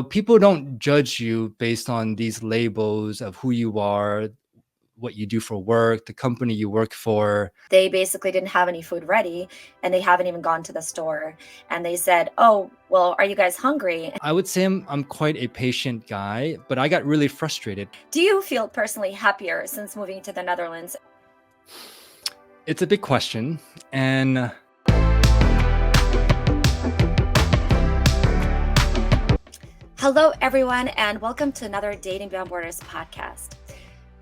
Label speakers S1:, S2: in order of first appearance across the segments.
S1: people don't judge you based on these labels of who you are, what you do for work, the company you work for.
S2: They basically didn't have any food ready and they haven't even gone to the store. And they said, "Oh, well, are you guys hungry?"
S1: I would say I'm quite a patient guy, but I got really frustrated.
S2: Do you feel personally happier since moving to the Netherlands?
S1: It's a big question. And
S2: Hello, everyone, and welcome to another Dating Beyond Borders podcast.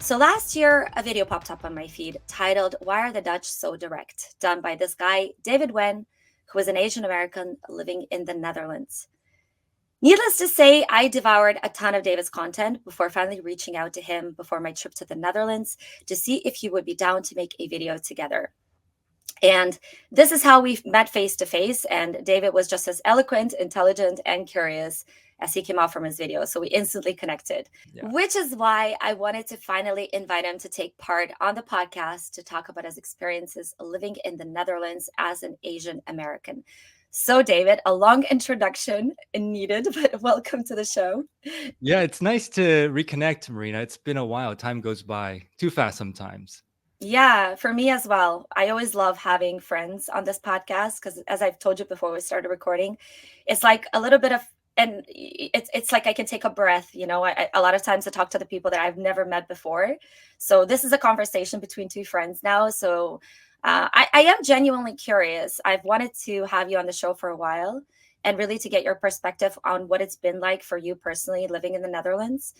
S2: So last year, a video popped up on my feed titled, "Why Are the Dutch So Direct?" done by this guy, David Wen, who is an Asian American living in the Netherlands. Needless to say, I devoured a ton of David's content before finally reaching out to him before my trip to the Netherlands to see if he would be down to make a video together. And this is how we met face to face. And David was just as eloquent, intelligent, and curious as he came out from his video. So we instantly connected, which is why I wanted to finally invite him to take part on the podcast to talk about his experiences living in the Netherlands as an Asian American. So, David, a long introduction needed, but welcome to the show.
S1: Yeah, it's nice to reconnect, Marina. It's been a while. Time goes by too fast sometimes.
S2: Yeah, for me as well. I always love having friends on this podcast because, as I've told you before we started recording, it's like a little bit of, and it's like I can take a breath. A lot of times I talk to the people that I've never met before. So this is a conversation between two friends now. So I am genuinely curious. I've wanted to have you on the show for a while and really to get your perspective on what it's been like for you personally living in the Netherlands.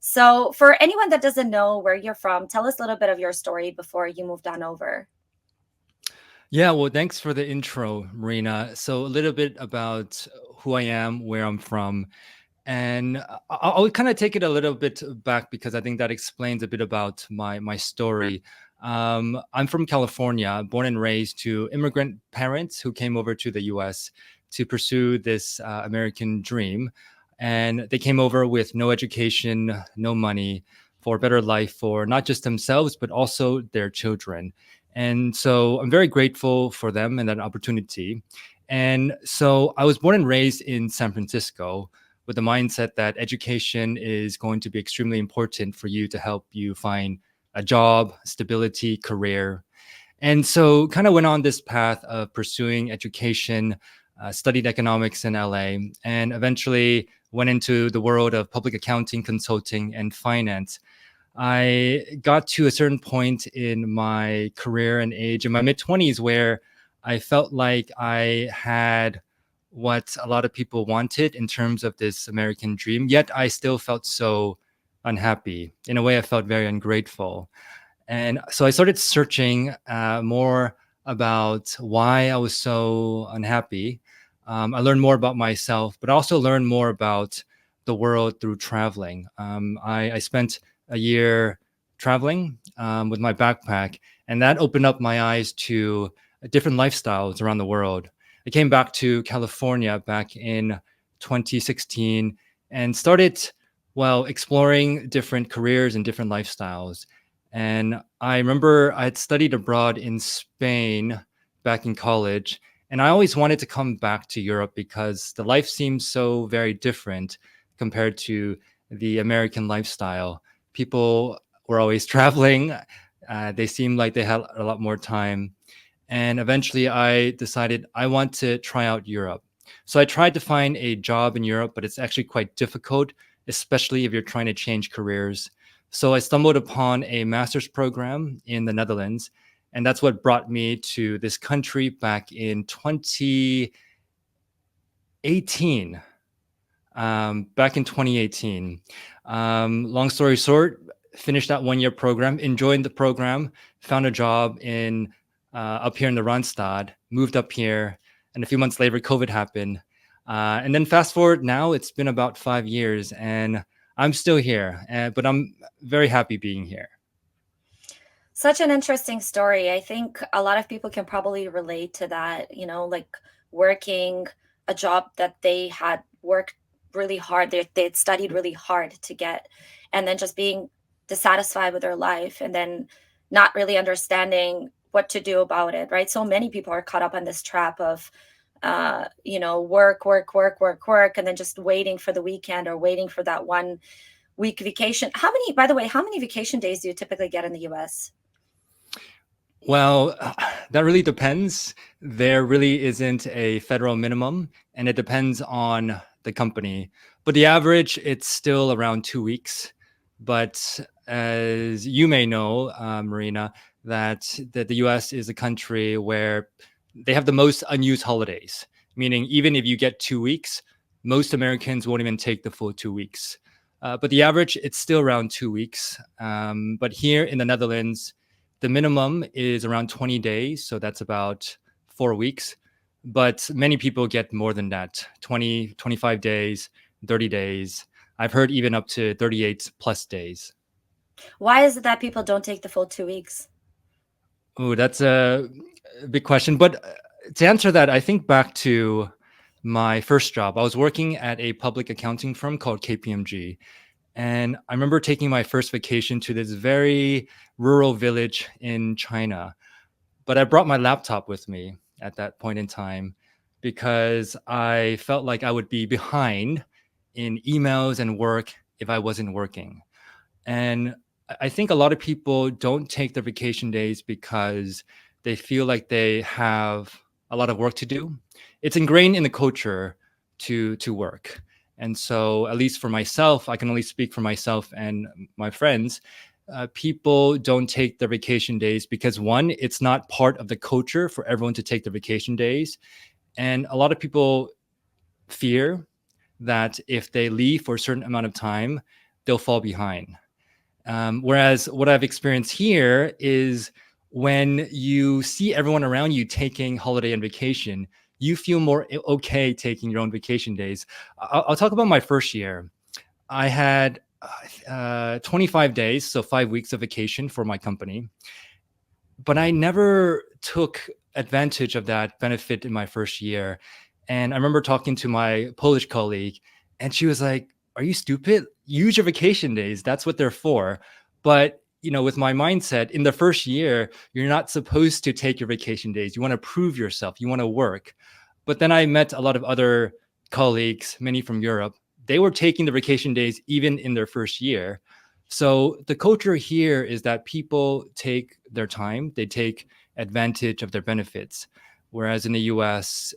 S2: So for anyone that doesn't know where you're from, tell us a little bit of your story before you moved on over.
S1: Yeah, well, thanks for the intro, Marina. So a little bit about who I am, where I'm from, and I'll kind of take it a little bit back because I think that explains a bit about my story. I'm from California, born and raised to immigrant parents who came over to the U.S. to pursue this American dream. And they came over with no education, no money, for a better life for not just themselves, but also their children. And so I'm very grateful for them and that opportunity. And so I was born and raised in San Francisco with the mindset that education is going to be extremely important for you to help you find a job, stability, career. And so kind of went on this path of pursuing education, studied economics in LA, and eventually went into the world of public accounting, consulting, and finance. I got to a certain point in my career and age in my mid-20s where I felt like I had what a lot of people wanted in terms of this American dream, yet I still felt so unhappy. In a way, I felt very ungrateful. And so I started searching more about why I was so unhappy. I learned more about myself, but also learned more about the world through traveling. I spent a year traveling with my backpack, and that opened up my eyes to different lifestyles around the world. I came back to California back in 2016 and started, exploring different careers and different lifestyles. And I remember I had studied abroad in Spain back in college, and I always wanted to come back to Europe because the life seemed so very different compared to the American lifestyle. People were always traveling. They seemed like they had a lot more time. And eventually I decided I want to try out Europe. So I tried to find a job in Europe, but it's actually quite difficult, especially if you're trying to change careers. So I stumbled upon a master's program in the Netherlands, and that's what brought me to this country back in 2018. Back in 2018. Long story short, finished that 1 year program, enjoyed the program, found a job in up here in the Randstad, moved up here, and a few months later, COVID happened. And then fast forward now, it's been about 5 years, and I'm still here, but I'm very happy being here.
S2: Such an interesting story. I think a lot of people can probably relate to that, like working a job that they had worked really hard, they had studied really hard to get, and then just being dissatisfied with their life and then not really understanding what to do about it, right? So many people are caught up on this trap of work, and then just waiting for the weekend or waiting for that 1 week vacation. By the way, how many vacation days do you typically get in the US?
S1: Well, that really depends. There really isn't a federal minimum, and it depends on the company. But the average, it's still around 2 weeks. But as you may know, Marina, that the US is a country where they have the most unused holidays, meaning even if you get 2 weeks, most Americans won't even take the full 2 weeks. But the average, it's still around 2 weeks. But here in the Netherlands, the minimum is around 20 days. So that's about 4 weeks. But many people get more than that 20, 25 days, 30 days. I've heard even up to 38 plus days.
S2: Why is it that people don't take the full 2 weeks?
S1: Oh, that's a big question. But to answer that, I think back to my first job. I was working at a public accounting firm called KPMG. And I remember taking my first vacation to this very rural village in China. But I brought my laptop with me at that point in time because I felt like I would be behind in emails and work if I wasn't working. And I think a lot of people don't take their vacation days because they feel like they have a lot of work to do. It's ingrained in the culture to work. And so, at least for myself, I can only speak for myself and my friends. People don't take their vacation days because one, it's not part of the culture for everyone to take their vacation days. And a lot of people fear that if they leave for a certain amount of time, they'll fall behind. Whereas what I've experienced here is when you see everyone around you taking holiday and vacation, you feel more okay taking your own vacation days. I'll talk about my first year. I had 25 days, so 5 weeks of vacation for my company, but I never took advantage of that benefit in my first year. And I remember talking to my Polish colleague, and she was like, "Are you stupid? Use your vacation days. That's what they're for." But with my mindset, in the first year, you're not supposed to take your vacation days. You want to prove yourself. You want to work. But then I met a lot of other colleagues, many from Europe. They were taking the vacation days even in their first year. So the culture here is that people take their time, they take advantage of their benefits. Whereas in the US,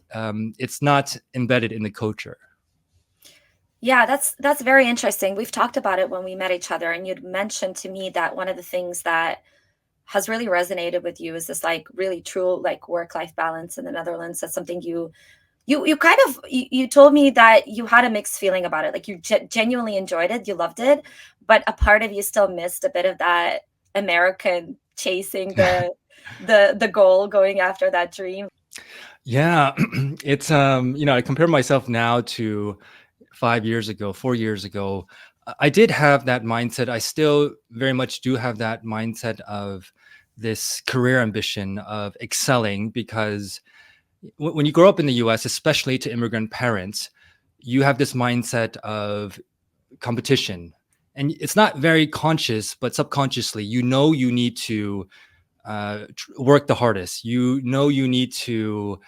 S1: it's not embedded in the culture.
S2: Yeah, that's very interesting. We've talked about it when we met each other, and you'd mentioned to me that one of the things that has really resonated with you is this like really true like work-life balance in the Netherlands. That's something you kind of you told me that you had a mixed feeling about it. Like you genuinely enjoyed it, you loved it, but a part of you still missed a bit of that American chasing the goal, going after that dream.
S1: Yeah, it's I compare myself now to 5 years ago, 4 years ago. I did have that mindset. I still very much do have that mindset of this career ambition of excelling because when you grow up in the US, especially to immigrant parents, you have this mindset of competition. And it's not very conscious, but subconsciously, you need to work the hardest. You need to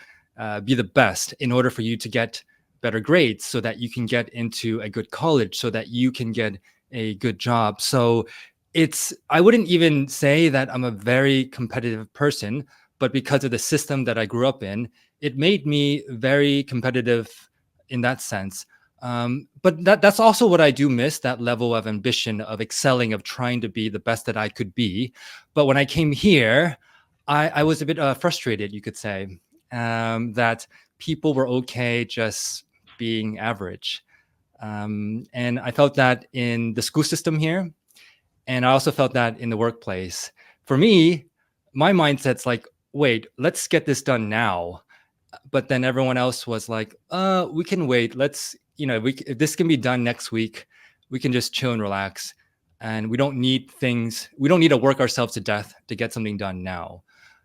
S1: be the best in order for you to get better grades so that you can get into a good college, so that you can get a good job. So I wouldn't even say that I'm a very competitive person, but because of the system that I grew up in, it made me very competitive in that sense. But that's also what I do miss, that level of ambition, of excelling, of trying to be the best that I could be. But when I came here, I was a bit frustrated, you could say, that people were okay just being average. And I felt that in the school system here. And I also felt that in the workplace. For me, my mindset's like, wait, let's get this done now. But then everyone else was like, we can wait. If this can be done next week, we can just chill and relax. And we don't need to work ourselves to death to get something done now.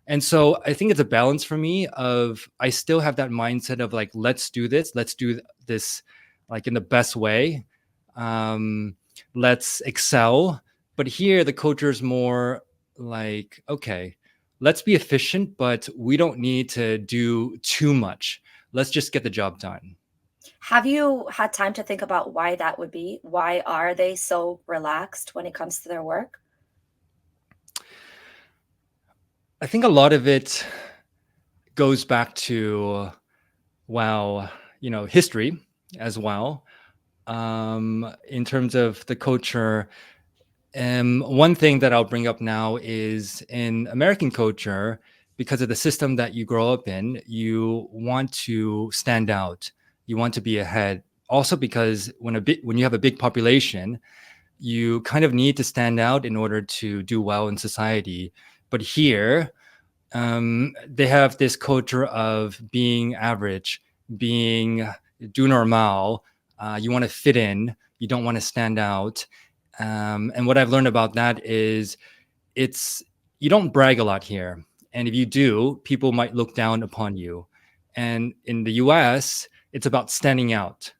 S1: And so I think it's a balance for me of I still have that mindset of like, let's do this like in the best way. Um, let's excel. But here the culture is more like, okay, let's be efficient, but we don't need to do too much. Let's just get the job done.
S2: Have you had time to think about why that would be? Why are they so relaxed when it comes to their work?
S1: I think a lot of it goes back to, wow, history as well. In terms of the culture, one thing that I'll bring up now is in American culture, because of the system that you grow up in, you want to stand out. You want to be ahead. Also, because when you have a big population, you kind of need to stand out in order to do well in society. But here, they have this culture of being average, being do normal. You want to fit in. You don't want to stand out. And what I've learned about that is it's you don't brag a lot here, and if you do, people might look down upon you. And in the U.S., it's about standing out.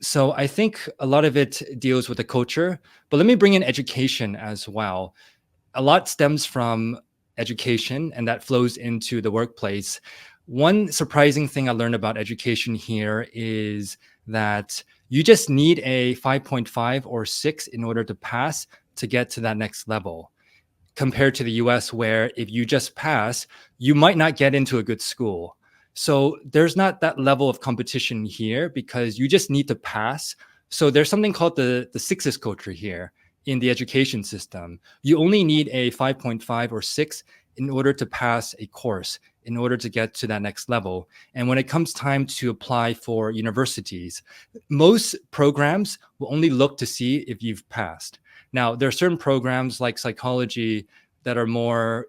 S1: So I think a lot of it deals with the culture, but let me bring in education as well. A lot stems from education and that flows into the workplace. One surprising thing I learned about education here is that you just need a 5.5 or 6 in order to pass to get to that next level, compared to the US, where if you just pass, you might not get into a good school. So there's not that level of competition here because you just need to pass. So there's something called the sixes culture here in the education system. You only need a 5.5 or 6 in order to pass a course, in order to get to that next level. And when it comes time to apply for universities, most programs will only look to see if you've passed. Now, there are certain programs like psychology that are more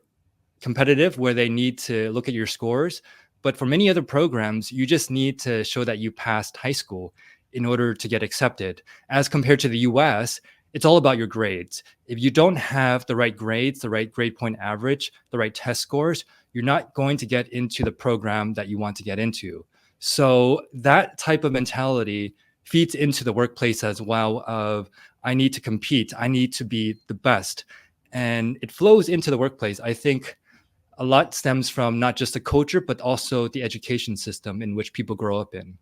S1: competitive where they need to look at your scores. But for many other programs, you just need to show that you passed high school in order to get accepted. As compared to the US, it's all about your grades. If you don't have the right grades, the right grade point average, the right test scores, you're not going to get into the program that you want to get into. So that type of mentality feeds into the workplace as well of I need to compete, I need to be the best. And it flows into the workplace. I think a lot stems from not just the culture, but also the education system in which people grow up in.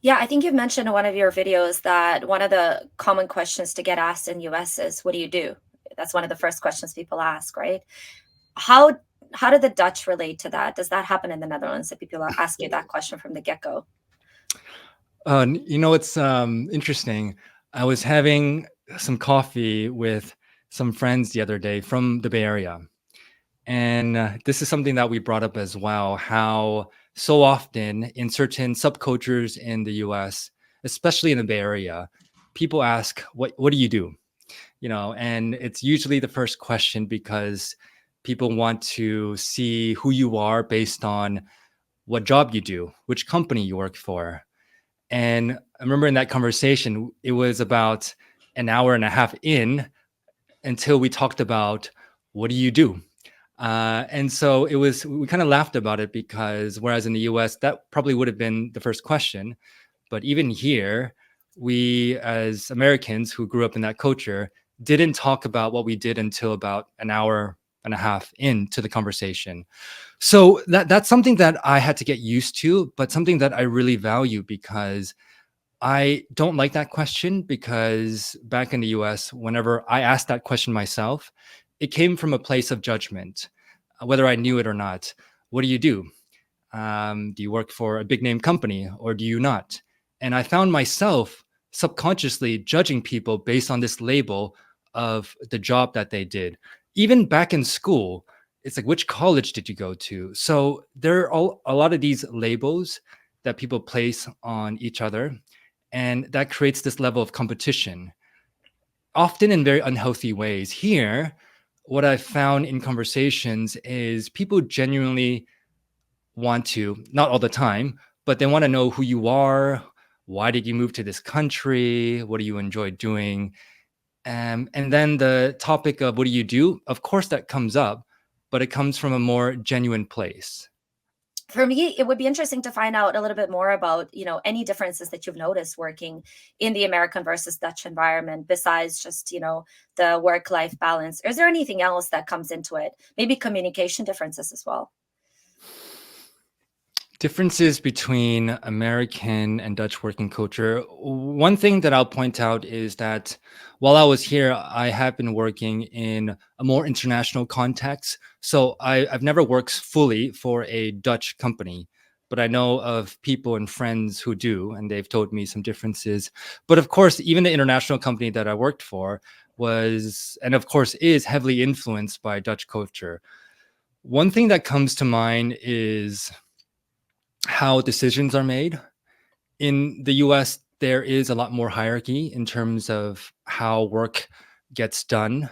S2: Yeah, I think you've mentioned in one of your videos that one of the common questions to get asked in US is, what do you do? That's one of the first questions people ask, right? How how do the Dutch relate to that? Does that happen in the Netherlands that people ask you that question from the get-go?
S1: It's interesting. I was having some coffee with some friends the other day from the Bay Area. And this is something that we brought up as well, how so often in certain subcultures in the US, especially in the Bay Area, people ask, what do you do? And it's usually the first question because people want to see who you are based on what job you do, which company you work for. And I remember in that conversation, it was about an hour and a half in until we talked about what do you do? And so we kind of laughed about it because whereas in the US, that probably would have been the first question. But even here, we as Americans who grew up in that culture didn't talk about what we did until about an hour and a half into the conversation. So that's something that I had to get used to, but something that I really value because I don't like that question because back in the US, whenever I asked that question myself, it came from a place of judgment, whether I knew it or not. What do you do? Do you work for a big name company or do you not? And I found myself subconsciously judging people based on this label of the job that they did. Even back in school, it's like, which college did you go to? So there are a lot of these labels that people place on each other. And that creates this level of competition, often in very unhealthy ways. Here, what I've found in conversations is people genuinely want to, not all the time, but they want to know who you are. Why did you move to this country? What do you enjoy doing? And then the topic of what do you do? Of course, that comes up, but it comes from a more genuine place.
S2: For me, it would be interesting to find out a little bit more about, any differences that you've noticed working in the American versus Dutch environment besides just, the work-life balance. Is there anything else that comes into it? Maybe communication differences as well.
S1: Differences between American and Dutch working culture. One thing that I'll point out is that while I was here, I have been working in a more international context. So I've never worked fully for a Dutch company, but I know of people and friends who do, and they've told me some differences. But of course, even the international company that I worked for was, and of course, is heavily influenced by Dutch culture. One thing that comes to mind is how decisions are made. In the US, there is a lot more hierarchy in terms of how work gets done.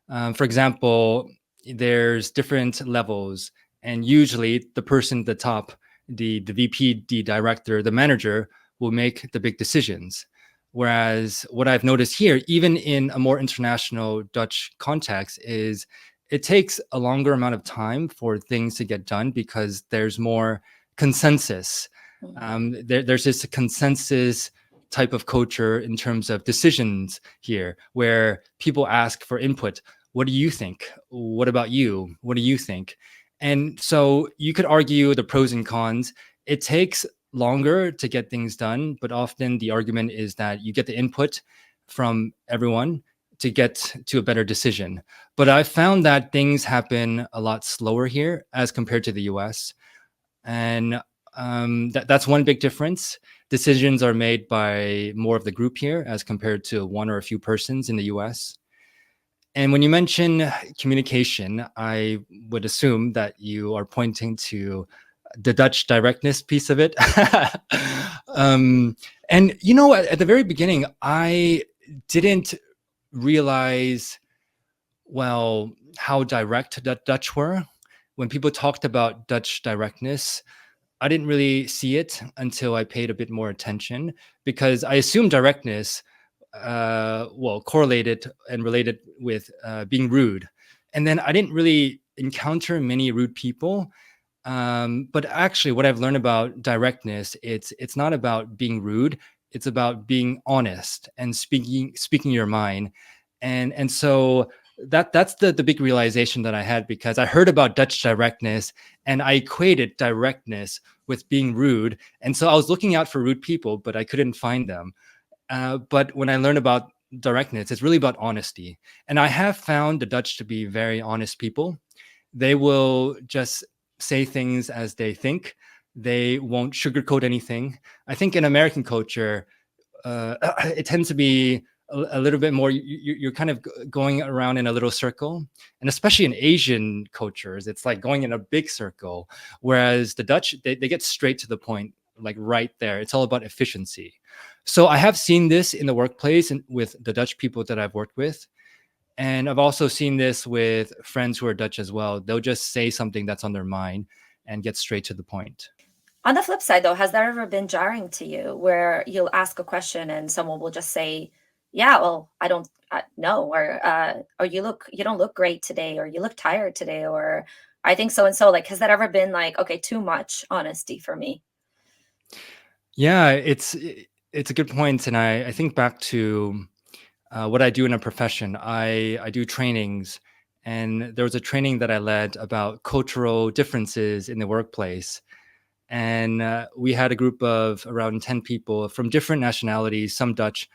S1: For example, there's different levels, and usually the person at the top, the VP, the director, the manager, will make the big decisions. Whereas what I've noticed here, even in a more international Dutch context, is it takes a longer amount of time for things to get done because there's more consensus.
S2: Mhm.
S1: There's this consensus type of culture in terms of decisions here, where people ask for input. What do you think? What about you? What do you think? And so you could argue the pros and cons. It takes longer to get things done, but often the argument is that you get the input from everyone to get to a better decision. But I've found that things happen a lot slower here as compared to the US. And that's one big difference. Decisions are made by more of the group here as compared to one or a few persons in the US. And when you mention communication, I would assume that you are pointing to the Dutch directness piece of it. um, and at the very beginning, I didn't realize well how direct that Dutch were. When people talked about Dutch directness, I didn't really see it until I paid a bit more attention because I assumed directness, correlated and related with being rude. And then I didn't really encounter many rude people. But actually, what I've learned about directness, it's not about being rude. It's about being honest and speaking your mind. And so that's the big realization that I had because I heard about Dutch directness and I equated directness with being rude. And so I was looking out for rude people, but I couldn't find them. But when I learned about directness, it's really about honesty. And I have found the Dutch to be very honest people. They will just say things as they think. They won't sugarcoat anything. I think in American culture, it tends to be a little bit more. You're kind of going around in a little circle, and especially in Asian cultures, it's like going in a big circle. Whereas the Dutch, they get straight to the point, like right there. It's all about efficiency. So I have seen this in the workplace and with the Dutch people that I've worked with. And I've also seen this with friends who are Dutch as well. They'll just say something that's on their mind and get straight to the point.
S2: On the flip side, though, has that ever been jarring to you where you'll ask a question and someone will just say, "Yeah, well, I don't know," or you don't look great today," or "You look tired today," or "I think so and so." Like, has that ever been like, okay, too much honesty for me?
S1: Yeah, it's a good point, and I think back to what I do in a profession. I do trainings, and there was a training that I led about cultural differences in the workplace. And we had a group of around 10 people from different nationalities, some Dutch,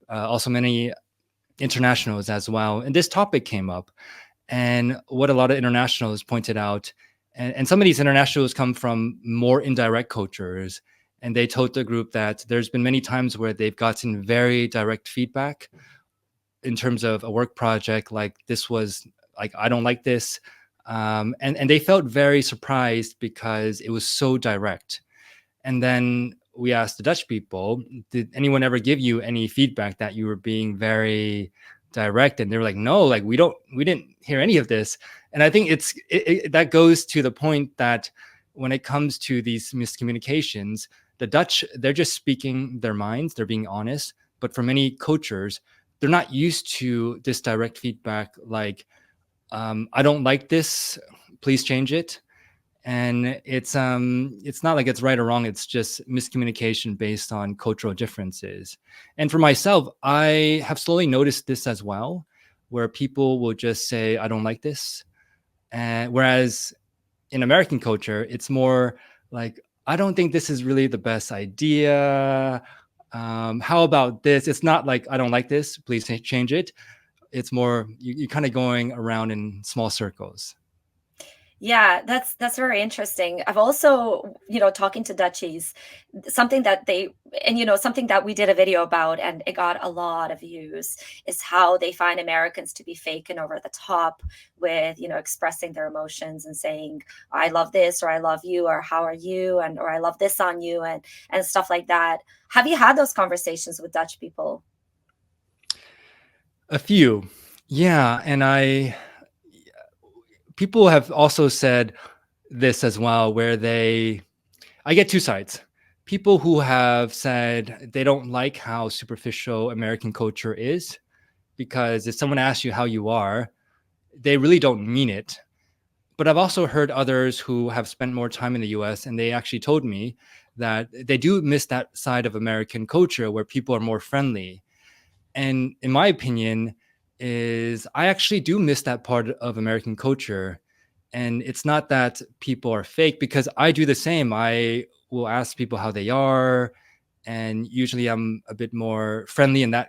S1: also many internationals as well. And this topic came up. And what a lot of internationals pointed out, and some of these internationals come from more indirect cultures. And they told the group that there's been many times where they've gotten very direct feedback in terms of a work project, like this was like, I don't like this. And they felt very surprised because it was so direct. And then we asked the Dutch people, did anyone ever give you any feedback that you were being very direct? And they were like, no, like we didn't hear any of this. And I think that goes to the point that when it comes to these miscommunications, the Dutch, they're just speaking their minds, they're being honest. But for many cultures, they're not used to this direct feedback, like, I don't like this, please change it. And it's not like it's right or wrong, it's just miscommunication based on cultural differences. And for myself, I have slowly noticed this as well, where people will just say, I don't like this. And whereas in American culture, it's more like, I don't think this is really the best idea. How about this? It's not like I don't like this, please change it. It's more you kind of going around in small circles.
S2: Yeah, that's very interesting. I've also, talking to Dutchies, something that they and something that we did a video about and it got a lot of views is how they find Americans to be fake and over the top with, expressing their emotions and saying, I love this or I love you or how are you and or I love this on you and stuff like that. Have you had those conversations with Dutch people?
S1: A few. Yeah, and people have also said this as well, where I get two sides. People who have said they don't like how superficial American culture is, because if someone asks you how you are, they really don't mean it. But I've also heard others who have spent more time in the US and they actually told me that they do miss that side of American culture where people are more friendly. And in my opinion, is I actually do miss that part of American culture. And it's not that people are fake because I do the same. I will ask people how they are. And usually I'm a bit more friendly in that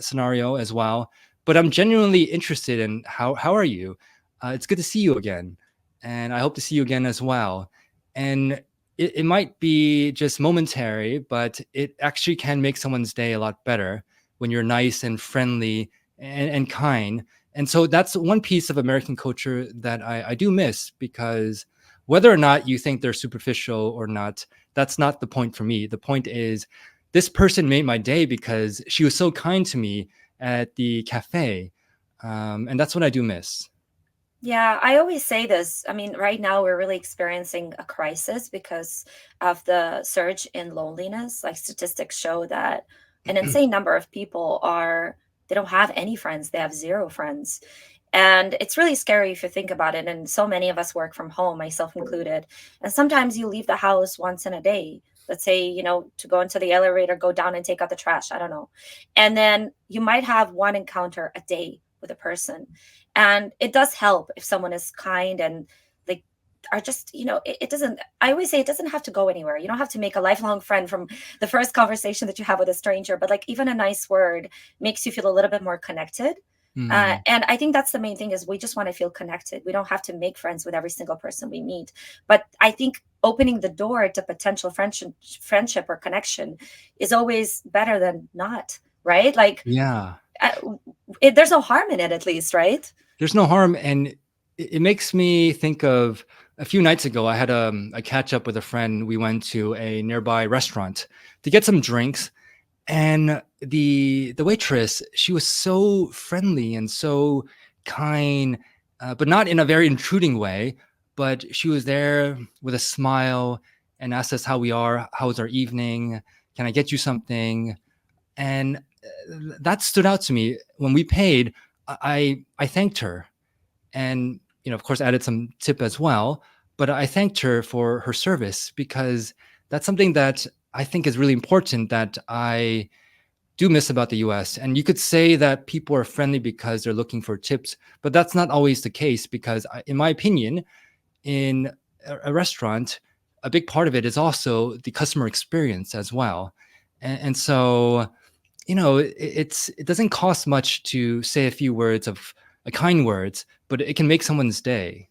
S1: scenario as well. But I'm genuinely interested in how are you? It's good to see you again. And I hope to see you again as well. And it might be just momentary, but it actually can make someone's day a lot better when you're nice and friendly and kind. And so that's one piece of American culture that I do miss, because whether or not you think they're superficial or not, that's not the point for me. The point is, this person made my day because she was so kind to me at the cafe. And that's what I do miss.
S2: Yeah, I always say this. I mean, right now we're really experiencing a crisis because of the surge in loneliness. Like statistics show that an insane number of people they don't have any friends, they have zero friends. And it's really scary if you think about it. And so many of us work from home, myself included. And sometimes you leave the house once in a day. Let's say, to go into the elevator, go down and take out the trash. I don't know. And then you might have one encounter a day with a person. And it does help if someone is kind and like are just, it doesn't, I always say it doesn't have to go anywhere. You don't have to make a lifelong friend from the first conversation that you have with a stranger, but like even a nice word makes you feel a little bit more connected.
S1: Mm,
S2: And I think that's the main thing is we just want to feel connected. We don't have to make friends with every single person we meet. But I think opening the door to potential friendship or connection is always better than not, right? Like
S1: yeah.
S2: uh, there's no harm in it, at least, right?
S1: There's no harm. And it makes me think of a few nights ago, I had a catch up with a friend. We went to a nearby restaurant to get some drinks. And the waitress, she was so friendly and so kind, but not in a very intruding way. But she was there with a smile and asked us how we are, how was our evening, can I get you something? And that stood out to me. When we paid, I thanked her, and of course added some tip as well. But I thanked her for her service, because that's something that I think is really important, that I do miss about the US. And you could say that people are friendly because they're looking for tips, but that's not always the case, because in my opinion, in a restaurant, a big part of it is also the customer experience as well. And so, it doesn't cost much to say a few words of kind words, but it can make someone's day.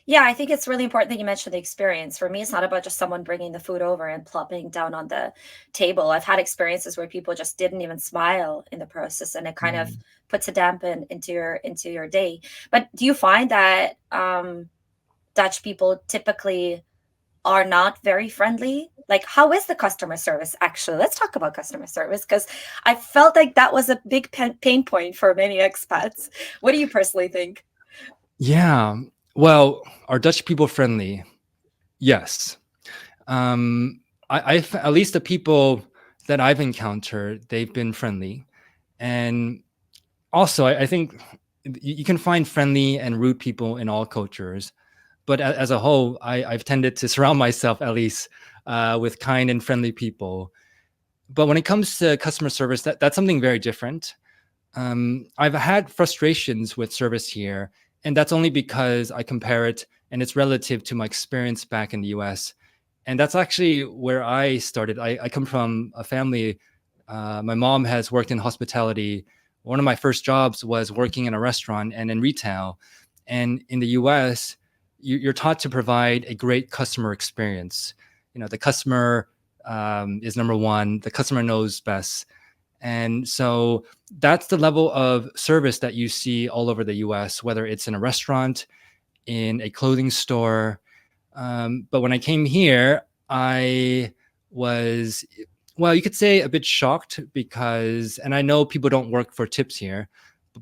S2: Yeah, I think it's really important that you mentioned the experience. For me, it's not about just someone bringing the food over and plopping down on the table. I've had experiences where people just didn't even smile in the process, and it kind of
S1: Mm.
S2: puts a dampen into your day. But do you find that Dutch people typically are not very friendly? Like, how is the customer service actually? Let's talk about customer service because I felt like that was a big pain point for many expats. What do you personally think?
S1: Yeah. Well, are Dutch people friendly? Yes. Um, at least the people that I've encountered, they've been friendly. And also, I think you can find friendly and rude people in all cultures. But as a whole, I've tended to surround myself, at least, with kind and friendly people. But when it comes to customer service, that's something very different. I've had frustrations with service here, and that's only because I compare it and it's relative to my experience back in the US. And that's actually where I started. I come from a family. My mom has worked in hospitality. One of my first jobs was working in a restaurant and in retail. And in the US, you're taught to provide a great customer experience. The customer is number one. The customer knows best. And so that's the level of service that you see all over the US, whether it's in a restaurant, in a clothing store. But when I came here, I was, well, you could say a bit shocked because, and I know people don't work for tips here,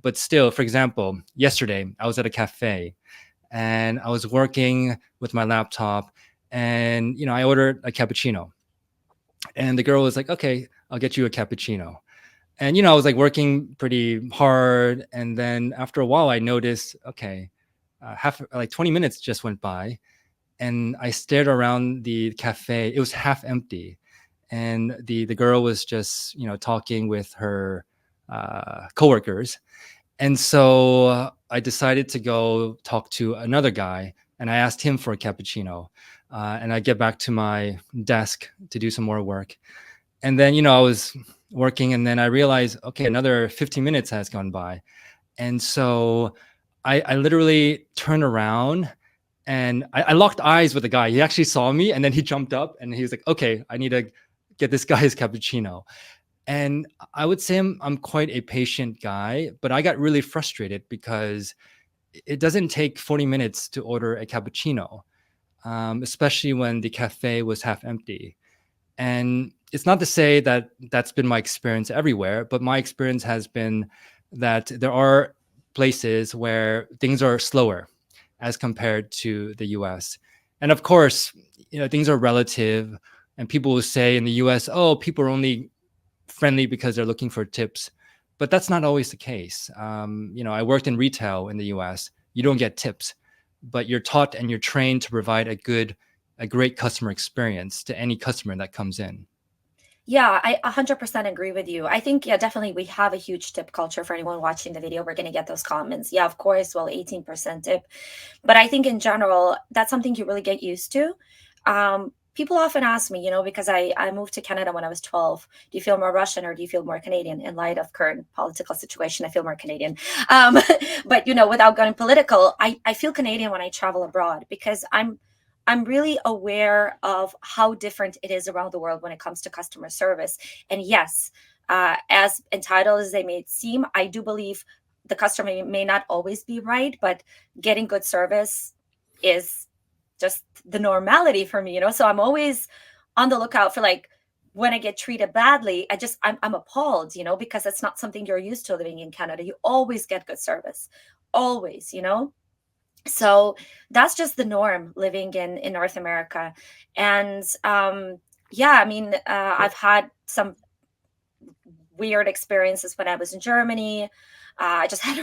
S1: but still, for example, yesterday I was at a cafe and I was working with my laptop and, I ordered a cappuccino and the girl was like, okay, I'll get you a cappuccino. And, I was like working pretty hard. And then after a while, I noticed, okay, half like 20 minutes just went by and I stared around the cafe. It was half empty, and the girl was just talking with her coworkers. And so I decided to go talk to another guy, and I asked him for a cappuccino. And I get back to my desk to do some more work, and then I was working, and then I realized, okay, another 15 minutes has gone by, and so I literally turned around and I locked eyes with the guy. He actually saw me and then he jumped up and he was like, okay, I need to get this guy's cappuccino. And I would say I'm quite a patient guy, but I got really frustrated because it doesn't take 40 minutes to order a cappuccino, especially when the cafe was half empty. And it's not to say that that's been my experience everywhere, but my experience has been that there are places where things are slower as compared to the US. And of course, things are relative, and people will say in the US, oh, people are only friendly because they're looking for tips. But that's not always the case. I worked in retail in the US. You don't get tips, but you're taught and you're trained to provide a great customer experience to any customer that comes in.
S2: Yeah, I 100% agree with you. I think, yeah, definitely we have a huge tip culture. For anyone watching the video, we're going to get those comments. Yeah, of course, well, 18% tip. But I think in general, that's something you really get used to. People often ask me, because I moved to Canada when I was 12. Do you feel more Russian or do you feel more Canadian? In light of current political situation, I feel more Canadian. Um, but, without going political, I feel Canadian when I travel abroad because I'm really aware of how different it is around the world when it comes to customer service. And yes, as entitled as they may seem, I do believe the customer may not always be right, but getting good service is just the normality for me, So I'm always on the lookout for, like, when I get treated badly, I'm appalled, because it's not something you're used to living in Canada. You always get good service, always. So that's just the norm living in North America. And yeah, I mean, I've had some weird experiences when I was in Germany. I just had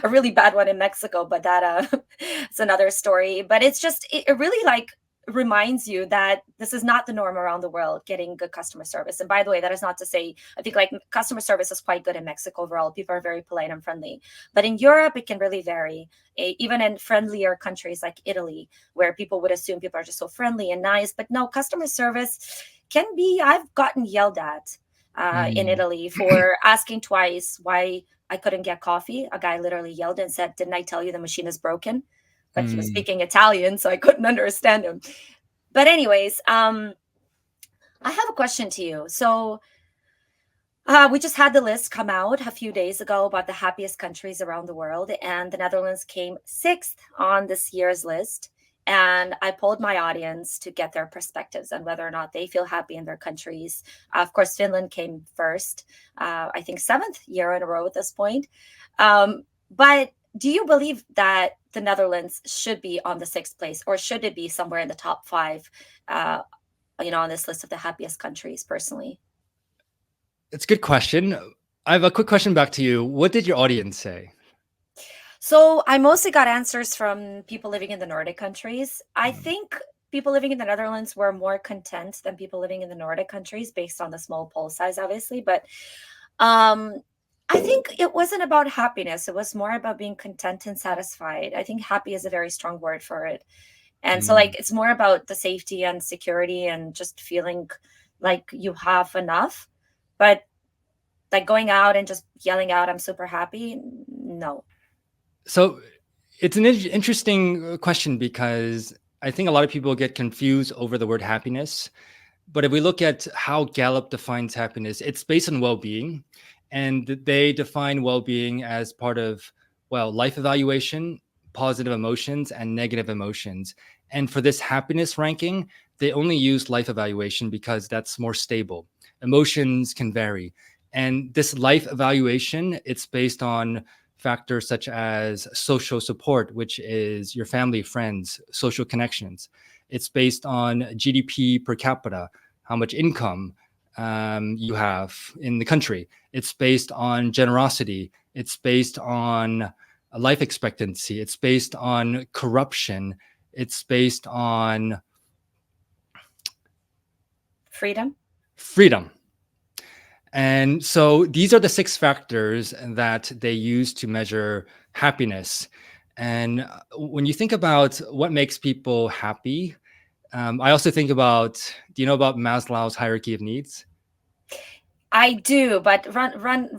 S2: a really bad one in Mexico, but that it's another story. But it really, like, reminds you that this is not the norm around the world, getting good customer service. And by the way, that is not to say, I think, like, customer service is quite good in Mexico overall. People are very polite and friendly, but in Europe it can really vary. Even in friendlier countries like Italy, where people would assume people are just so friendly and nice, but no, customer service can be, I've gotten yelled at in
S1: Mm.
S2: Italy for asking twice why I couldn't get coffee. A guy literally yelled and said, "Didn't I tell you the machine is broken?" But he was
S1: Mm.
S2: speaking Italian, so I couldn't understand him. But anyways, I have a question to you. So we just had the list come out a few days ago about the happiest countries around the world, and the Netherlands came sixth on this year's list. And I polled my audience to get their perspectives on whether or not they feel happy in their countries. Of course, Finland came first, I think seventh year in a row at this point. But do you believe that the Netherlands should be on the sixth place, or should it be somewhere in the top five, on this list of the happiest countries, personally?
S1: It's a good question. I have a quick question back to you. What did your audience say?
S2: So I mostly got answers from people living in the Nordic countries. I
S1: Mm.
S2: think people living in the Netherlands were more content than people living in the Nordic countries based on the small poll size, obviously. But um, I think it wasn't about happiness. It was more about being content and satisfied. I think happy is a very strong word for it. And so like
S1: Mm.
S2: it's more about the safety and security and just feeling like you have enough. But like going out and just yelling out, I'm super happy, no.
S1: So it's an interesting question because I think a lot of people get confused over the word happiness. But if we look at how Gallup defines happiness, it's based on well-being, and they define well-being as part of, well, life evaluation, positive emotions, and negative emotions. And for this happiness ranking, they only use life evaluation because that's more stable. Emotions can vary. And this life evaluation, it's based on factors such as social support, which is your family, friends, social connections. It's based on GDP per capita, how much income you have in the country. It's based on generosity. It's based on life expectancy. It's based on corruption. It's based on
S2: Freedom.
S1: freedom. And so these are the 6 factors that they use to measure happiness. And when you think about what makes people happy, I also think about, do you know about Maslow's hierarchy of needs?
S2: I do, but run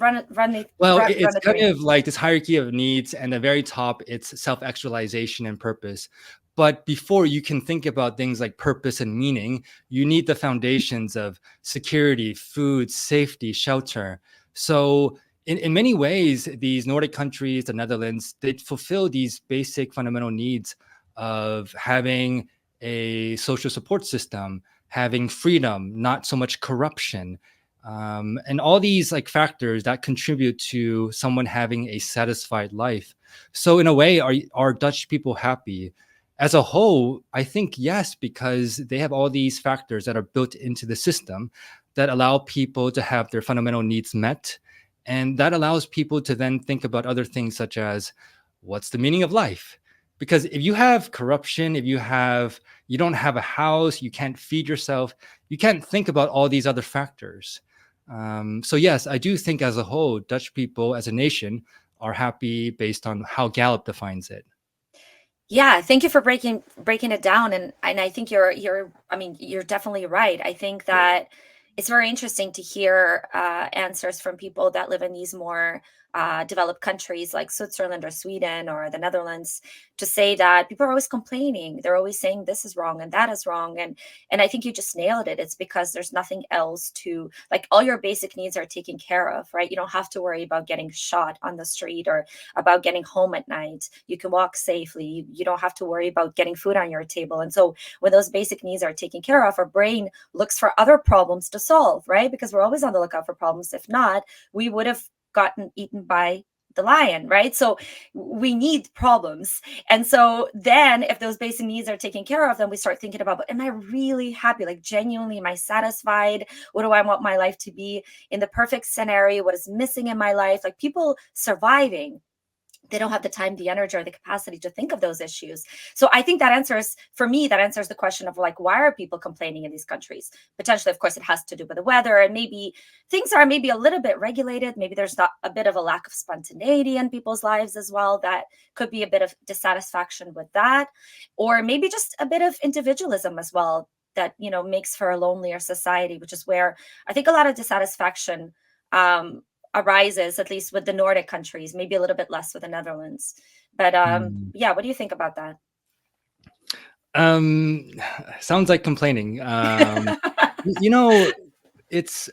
S2: me
S1: Well,
S2: run
S1: it's
S2: it through
S1: kind
S2: me.
S1: of like this hierarchy of needs, and the very top, it's self-actualization and purpose. But before you can think about things like purpose and meaning, you need the foundations of security, food, safety, shelter. So, in many ways, these Nordic countries, the Netherlands, they fulfill these basic fundamental needs of having a social support system, having freedom, not so much corruption, and all these like factors that contribute to someone having a satisfied life. So in a way, are Dutch people happy? As a whole, I think yes, because they have all these factors that are built into the system that allow people to have their fundamental needs met, and that allows people to then think about other things such as what's the meaning of life. Because if you have corruption, if you don't have a house, you can't feed yourself, you can't think about all these other factors. So yes, I do think as a whole, Dutch people as a nation are happy based on how Gallup defines it.
S2: Yeah, thank you for breaking it down, and I think you're I mean, you're definitely right. I think that it's very interesting to hear answers from people that live in these more developed countries like Switzerland or Sweden or the Netherlands, to say that people are always complaining. They're always saying this is wrong and that is wrong, and I think you just nailed it. It's because there's nothing else to, like, all your basic needs are taken care of, right? You don't have to worry about getting shot on the street or about getting home at night. You can walk safely. You don't have to worry about getting food on your table. And so when those basic needs are taken care of, our brain looks for other problems to solve, right? Because we're always on the lookout for problems. If not, we would have gotten eaten by the lion, right? So we need problems. And so then if those basic needs are taken care of, then we start thinking about, but am I really happy? Like, genuinely, am I satisfied? What do I want my life to be in the perfect scenario? What is missing in my life? Like, people surviving, they don't have the time, the energy, or the capacity to think of those issues. So I think that answers, for me, that answers the question of, like, why are people complaining in these countries? Potentially, of course, it has to do with the weather, and maybe things are maybe a little bit regulated. Maybe there's not a bit of a lack of spontaneity in people's lives as well. That could be a bit of dissatisfaction with that, or maybe just a bit of individualism as well, that, you know, makes for a lonelier society, which is where I think a lot of dissatisfaction arises, at least with the Nordic countries, maybe a little bit less with the Netherlands. But
S1: Mm.
S2: yeah, what do you think about that?
S1: Um, Sounds like complaining. You know, it's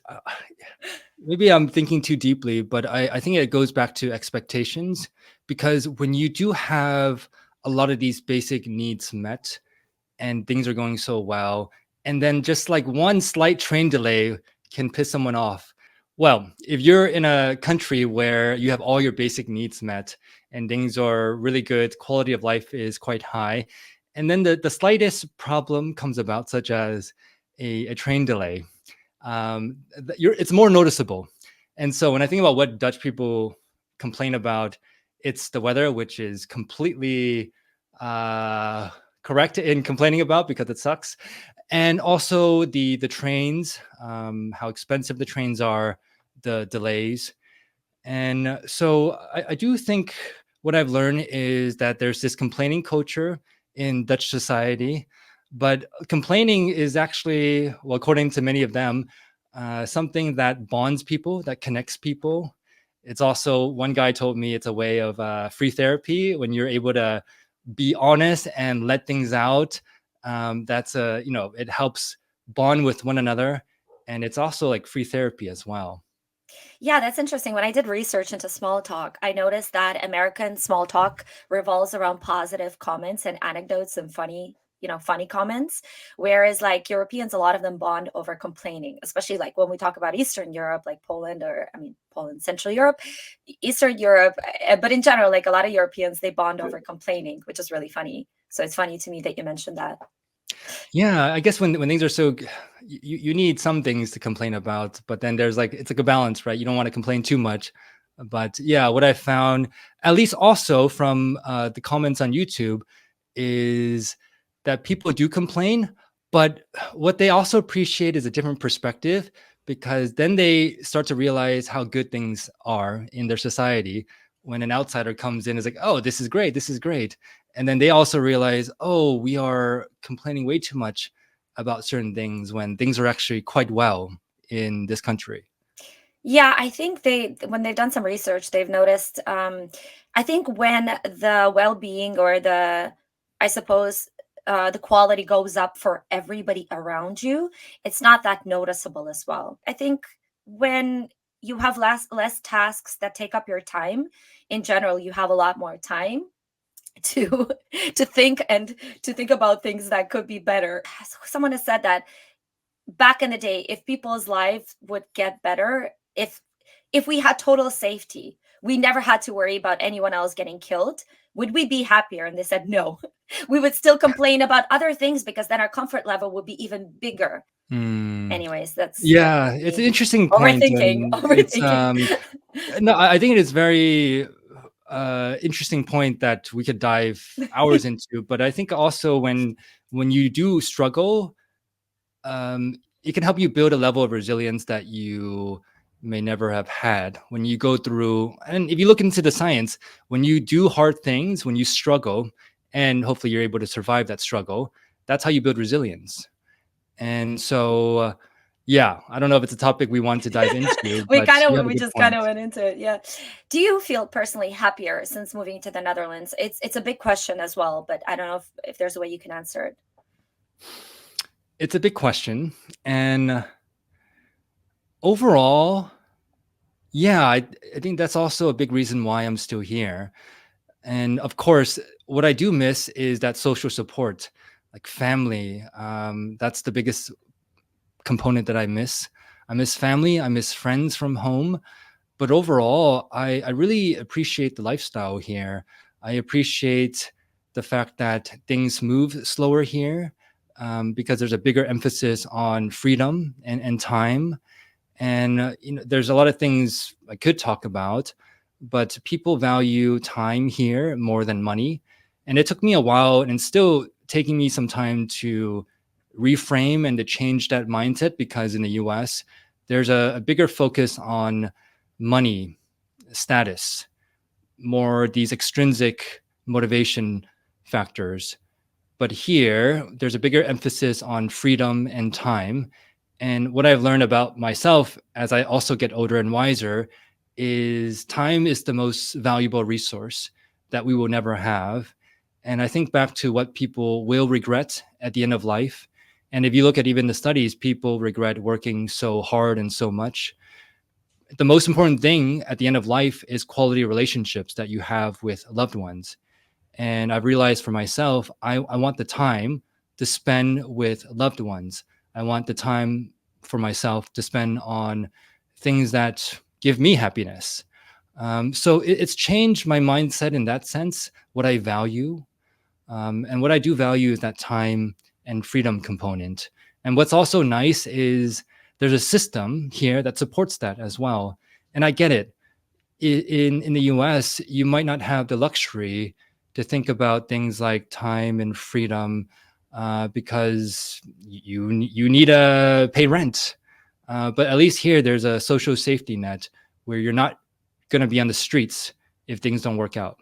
S1: maybe I'm thinking too deeply, but I think it goes back to expectations, because when you do have a lot of these basic needs met and things are going so well, and then just like one slight train delay can piss someone off. Well, if you're in a country where you have all your basic needs met and things are really good, quality of life is quite high, and then the slightest problem comes about, such as a train delay, it's more noticeable. And so when I think about what Dutch people complain about, it's the weather, which is completely uh, correct in complaining about because it sucks, and also the trains, how expensive the trains are, the delays. And so I do think what I've learned is that there's this complaining culture in Dutch society. But complaining is actually, well, according to many of them, something that bonds people, that connects people. It's also, one guy told me, it's a way of free therapy when you're able to be honest and let things out. That's a, it helps bond with one another, and it's also like free therapy as well.
S2: Yeah, that's interesting. When I did research into small talk, I noticed that American small talk revolves around positive comments and anecdotes and funny comments. Whereas like Europeans, a lot of them bond over complaining, especially like when we talk about Eastern Europe, like Poland, or I mean, Poland, Central Europe, Eastern Europe. But in general, like a lot of Europeans, they bond over complaining, which is really funny. So it's funny to me that you mentioned that.
S1: Yeah, I guess when things are so, you need some things to complain about, but then there's like, it's like a balance, right? You don't want to complain too much. But yeah, what I found, at least also from the comments on YouTube, is that people do complain, but what they also appreciate is a different perspective, because then they start to realize how good things are in their society. When an outsider comes in, is like, oh, this is great, this is great. And then they also realize, oh, we are complaining way too much about certain things when things are actually quite well in this country.
S2: Yeah, I think when they've done some research, they've noticed. I think when the well-being or I suppose, the quality goes up for everybody around you, it's not that noticeable as well. I think when you have less tasks that take up your time, in general, you have a lot more time to to think about things that could be better. Someone has said that back in the day, if people's lives would get better, if we had total safety, we never had to worry about anyone else getting killed, would we be happier? And they said no. We would still complain about other things because then our comfort level would be even bigger.
S1: Hmm.
S2: Anyways, that's
S1: Yeah, it's an
S2: me
S1: interesting point,
S2: overthinking.
S1: and it's
S2: Overthinking.
S1: no, I think it is very interesting point that we could dive hours into. But I think also when you do struggle, it can help you build a level of resilience that you may never have had when you go through. And if you look into the science, when you do hard things, when you struggle, and hopefully you're able to survive that struggle, that's how you build resilience. And so, yeah, I don't know if it's a topic we want to dive into, but you have a
S2: We
S1: good
S2: just kind
S1: point.
S2: of went into it. Yeah. Do you feel personally happier since moving to the Netherlands? It's a big question as well, but I don't know if there's a way you can answer it.
S1: It's a big question. And overall, yeah, I think that's also a big reason why I'm still here. And of course, what I do miss is that social support, like family. That's the biggest component that I miss. I miss family. I miss friends from home. But overall, I really appreciate the lifestyle here. I appreciate the fact that things move slower here, because there's a bigger emphasis on freedom and time. And there's a lot of things I could talk about, but people value time here more than money. And it took me a while, and it's still taking me some time to reframe and to change that mindset, because in the US, there's a bigger focus on money, status, more these extrinsic motivation factors. But here, there's a bigger emphasis on freedom and time. And what I've learned about myself as I also get older and wiser is time is the most valuable resource that we will never have. And I think back to what people will regret at the end of life. And if you look at even the studies, people regret working so hard and so much. The most important thing at the end of life is quality relationships that you have with loved ones. And I've realized for myself, I want the time to spend with loved ones. I want the time for myself to spend on things that give me happiness. So it's changed my mindset in that sense, what I value. And what I do value is that time and freedom component. And what's also nice is there's a system here that supports that as well. And I get it. In the US, you might not have the luxury to think about things like time and freedom, because you need to pay rent. But at least here, there's a social safety net where you're not going to be on the streets if things don't work out.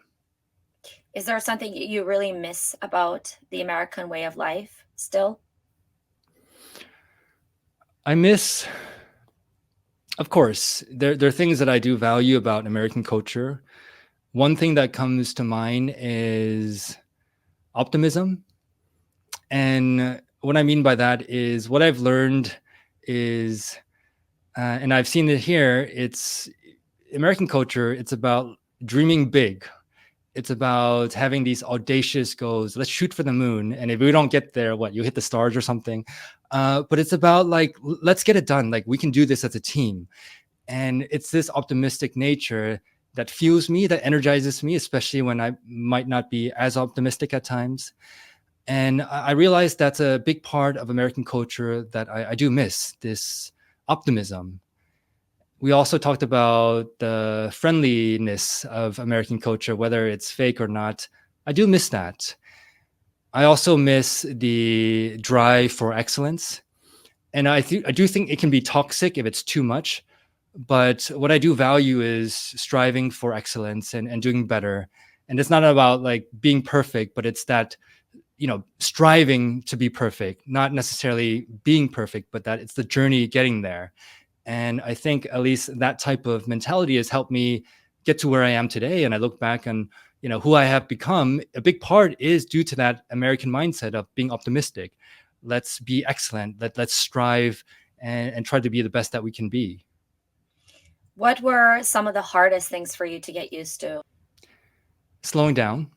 S2: Is there something you really miss about the American way of life still?
S1: I miss, of course, there are things that I do value about American culture. One thing that comes to mind is optimism. And what I mean by that is what I've learned is, and I've seen it here, it's American culture, it's about dreaming big. It's about having these audacious goals. Let's shoot for the moon. And if we don't get there, what, you hit the stars or something. But it's about like, let's get it done. Like we can do this as a team. And it's this optimistic nature that fuels me, that energizes me, especially when I might not be as optimistic at times. And I realized that's a big part of American culture that I do miss, this optimism. We also talked about the friendliness of American culture, whether it's fake or not. I do miss that. I also miss the drive for excellence. And I do think it can be toxic if it's too much. But what I do value is striving for excellence and doing better. And it's not about like being perfect, but it's that, striving to be perfect, not necessarily being perfect, but that it's the journey getting there. And I think at least that type of mentality has helped me get to where I am today. And I look back on, who I have become. A big part is due to that American mindset of being optimistic. Let's be excellent. Let's strive and try to be the best that we can be.
S2: What were some of the hardest things for you to get used to?
S1: Slowing down.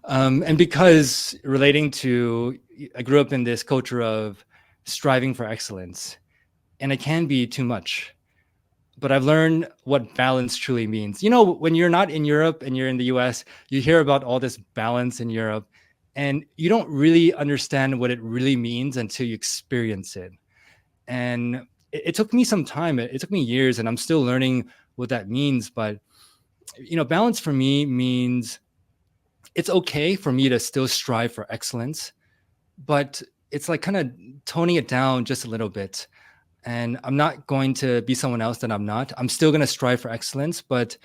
S1: And because relating to, I grew up in this culture of striving for excellence, and it can be too much. But I've learned what balance truly means. When you're not in Europe and you're in the US, you hear about all this balance in Europe, and you don't really understand what it really means until you experience it. And it took me some time. It took me years, and I'm still learning what that means. But, balance for me means it's okay for me to still strive for excellence, but it's like kind of toning it down just a little bit. And I'm not going to be someone else that I'm not. I'm still going to strive for excellence, but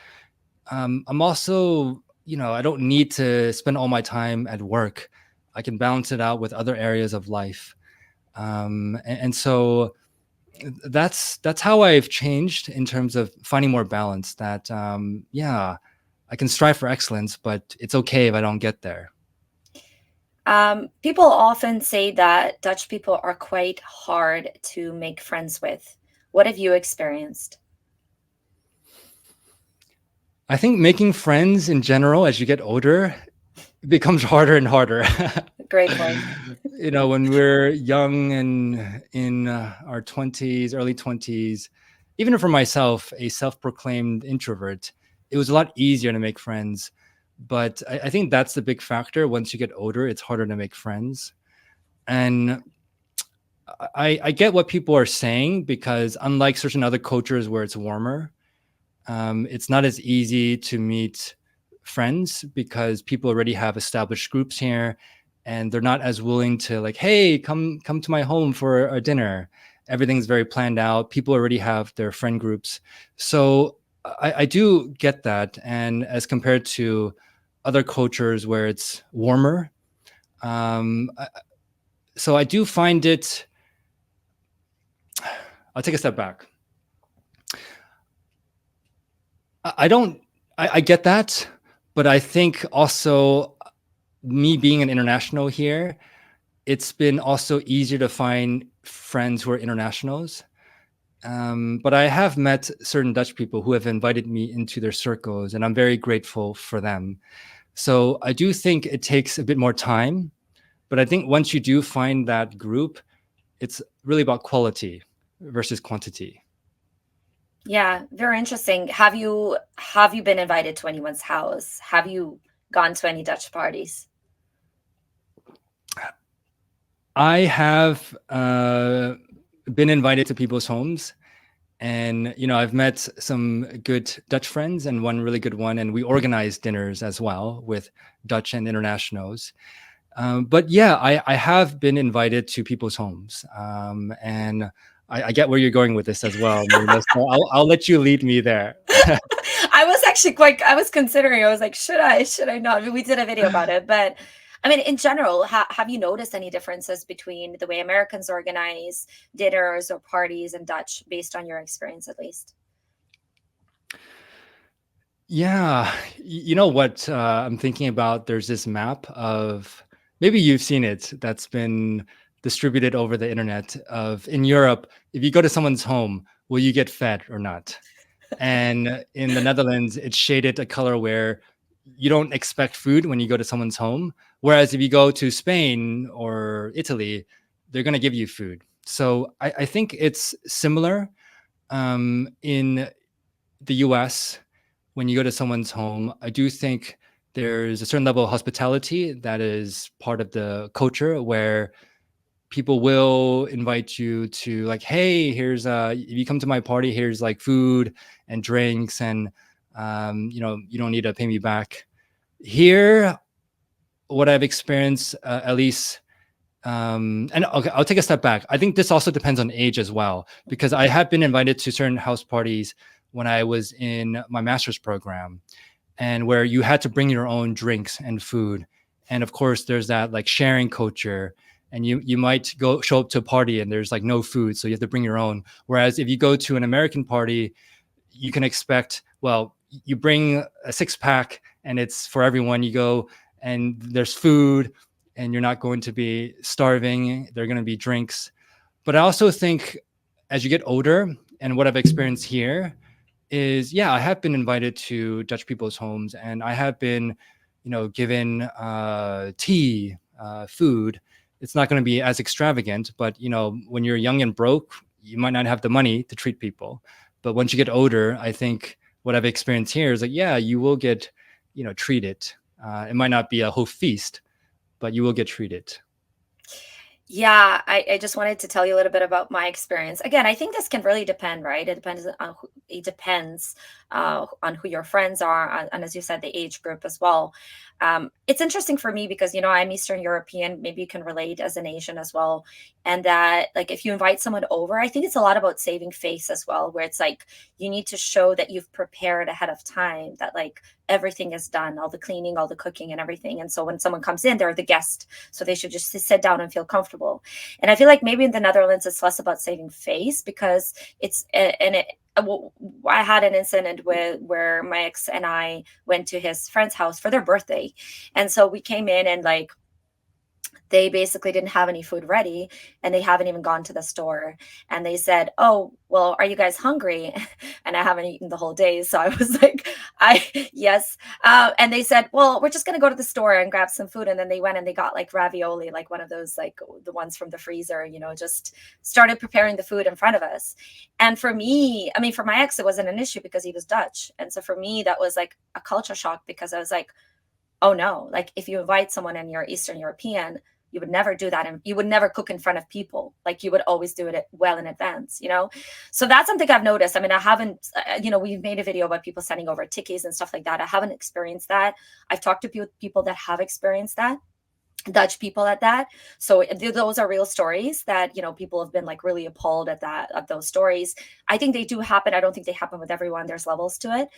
S1: I'm also, I don't need to spend all my time at work. I can balance it out with other areas of life. And so that's how I've changed in terms of finding more balance. That yeah, I can strive for excellence, but it's okay if I don't get there.
S2: People often say that Dutch people are quite hard to make friends with. What have you experienced?
S1: I think making friends in general as you get older becomes harder and harder.
S2: Great point.
S1: When we're young and in our 20s, early 20s, even for myself, a self-proclaimed introvert, it was a lot easier to make friends. But I think that's the big factor. Once you get older, it's harder to make friends. And I get what people are saying, because unlike certain other cultures where it's warmer, it's not as easy to meet friends because people already have established groups here, and they're not as willing to like, hey, come to my home for a dinner. Everything's very planned out. People already have their friend groups. So I do get that. And as compared to other cultures where it's warmer, so I do find it, I'll take a step back. I get that, but I think also me being an international here, it's been also easier to find friends who are internationals. But I have met certain Dutch people who have invited me into their circles, and I'm very grateful for them. So I do think it takes a bit more time, but I think once you do find that group, it's really about quality versus quantity.
S2: Yeah, very interesting. Have you been invited to anyone's house? Have you gone to any Dutch parties?
S1: I have been invited to people's homes, and I've met some good Dutch friends and one really good one, and we organized dinners as well with Dutch and internationals. But yeah, I have been invited to people's homes, and I get where you're going with this as well, Marina. So I'll let you lead me there.
S2: I was actually quite, I was considering, I was like, should I not? I mean, we did a video about it, but I mean, in general, have you noticed any differences between the way Americans organize dinners or parties and Dutch based on your experience, at least?
S1: Yeah, you know what I'm thinking about? There's this map of, maybe you've seen it, that's been distributed over the internet, of in Europe, if you go to someone's home, will you get fed or not? And in the Netherlands, it's shaded a color where you don't expect food when you go to someone's home. Whereas if you go to Spain or Italy, they're going to give you food. So I think it's similar in the US. When you go to someone's home, I do think there's a certain level of hospitality that is part of the culture, where people will invite you to, like, hey, here's if you come to my party, here's like food and drinks, and you don't need to pay me back. Here, what I've experienced, at least, and okay, I'll take a step back. I think this also depends on age as well, because I have been invited to certain house parties when I was in my master's program, and where you had to bring your own drinks and food. And of course, there's that like sharing culture. And you might go show up to a party and there's like no food, so you have to bring your own. Whereas if you go to an American party, you can expect, well, you bring a 6 pack and it's for everyone. You go and there's food, and you're not going to be starving. There are going to be drinks. But I also think as you get older, and what I've experienced here is, yeah, I have been invited to Dutch people's homes, and I have been, given tea, food. It's not going to be as extravagant, but when you're young and broke, you might not have the money to treat people. But once you get older, I think what I've experienced here is like, yeah, you will get, treated. It might not be a whole feast, but you will get treated.
S2: Yeah, I just wanted to tell you a little bit about my experience. Again, I think this can really depend, right? It depends on on who your friends are, and as you said, the age group as well. It's interesting for me because I'm Eastern European. Maybe you can relate as an Asian as well, and that like if you invite someone over, I think it's a lot about saving face as well, where it's like you need to show that you've prepared ahead of time, that like everything is done, all the cleaning, all the cooking, and everything. And so when someone comes in, they're the guest, so they should just sit down and feel comfortable. And I feel like maybe in the Netherlands, it's less about saving face because I had an incident where my ex and I went to his friend's house for their birthday. And so we came in and like they basically didn't have any food ready and they haven't even gone to the store, and they said, oh well, are you guys hungry? And I haven't eaten the whole day, so I was like, I yes. And they said, well, we're just going to go to the store and grab some food. And then they went and they got like ravioli, like one of those, like the ones from the freezer, just started preparing the food in front of us. And for me, I mean, for my ex, it wasn't an issue because he was Dutch. And so for me, that was like a culture shock, because I was like, oh no, like if you invite someone and you're Eastern European, you would never do that, and you would never cook in front of people. Like you would always do it well in advance. So that's something I've noticed. I mean, I haven't, we've made a video about people sending over tickets and stuff like that. I haven't experienced that. I've talked to people that have experienced that, Dutch people at that. So those are real stories that, people have been like really appalled at those stories. I think they do happen. I don't think they happen with everyone. There's levels to it.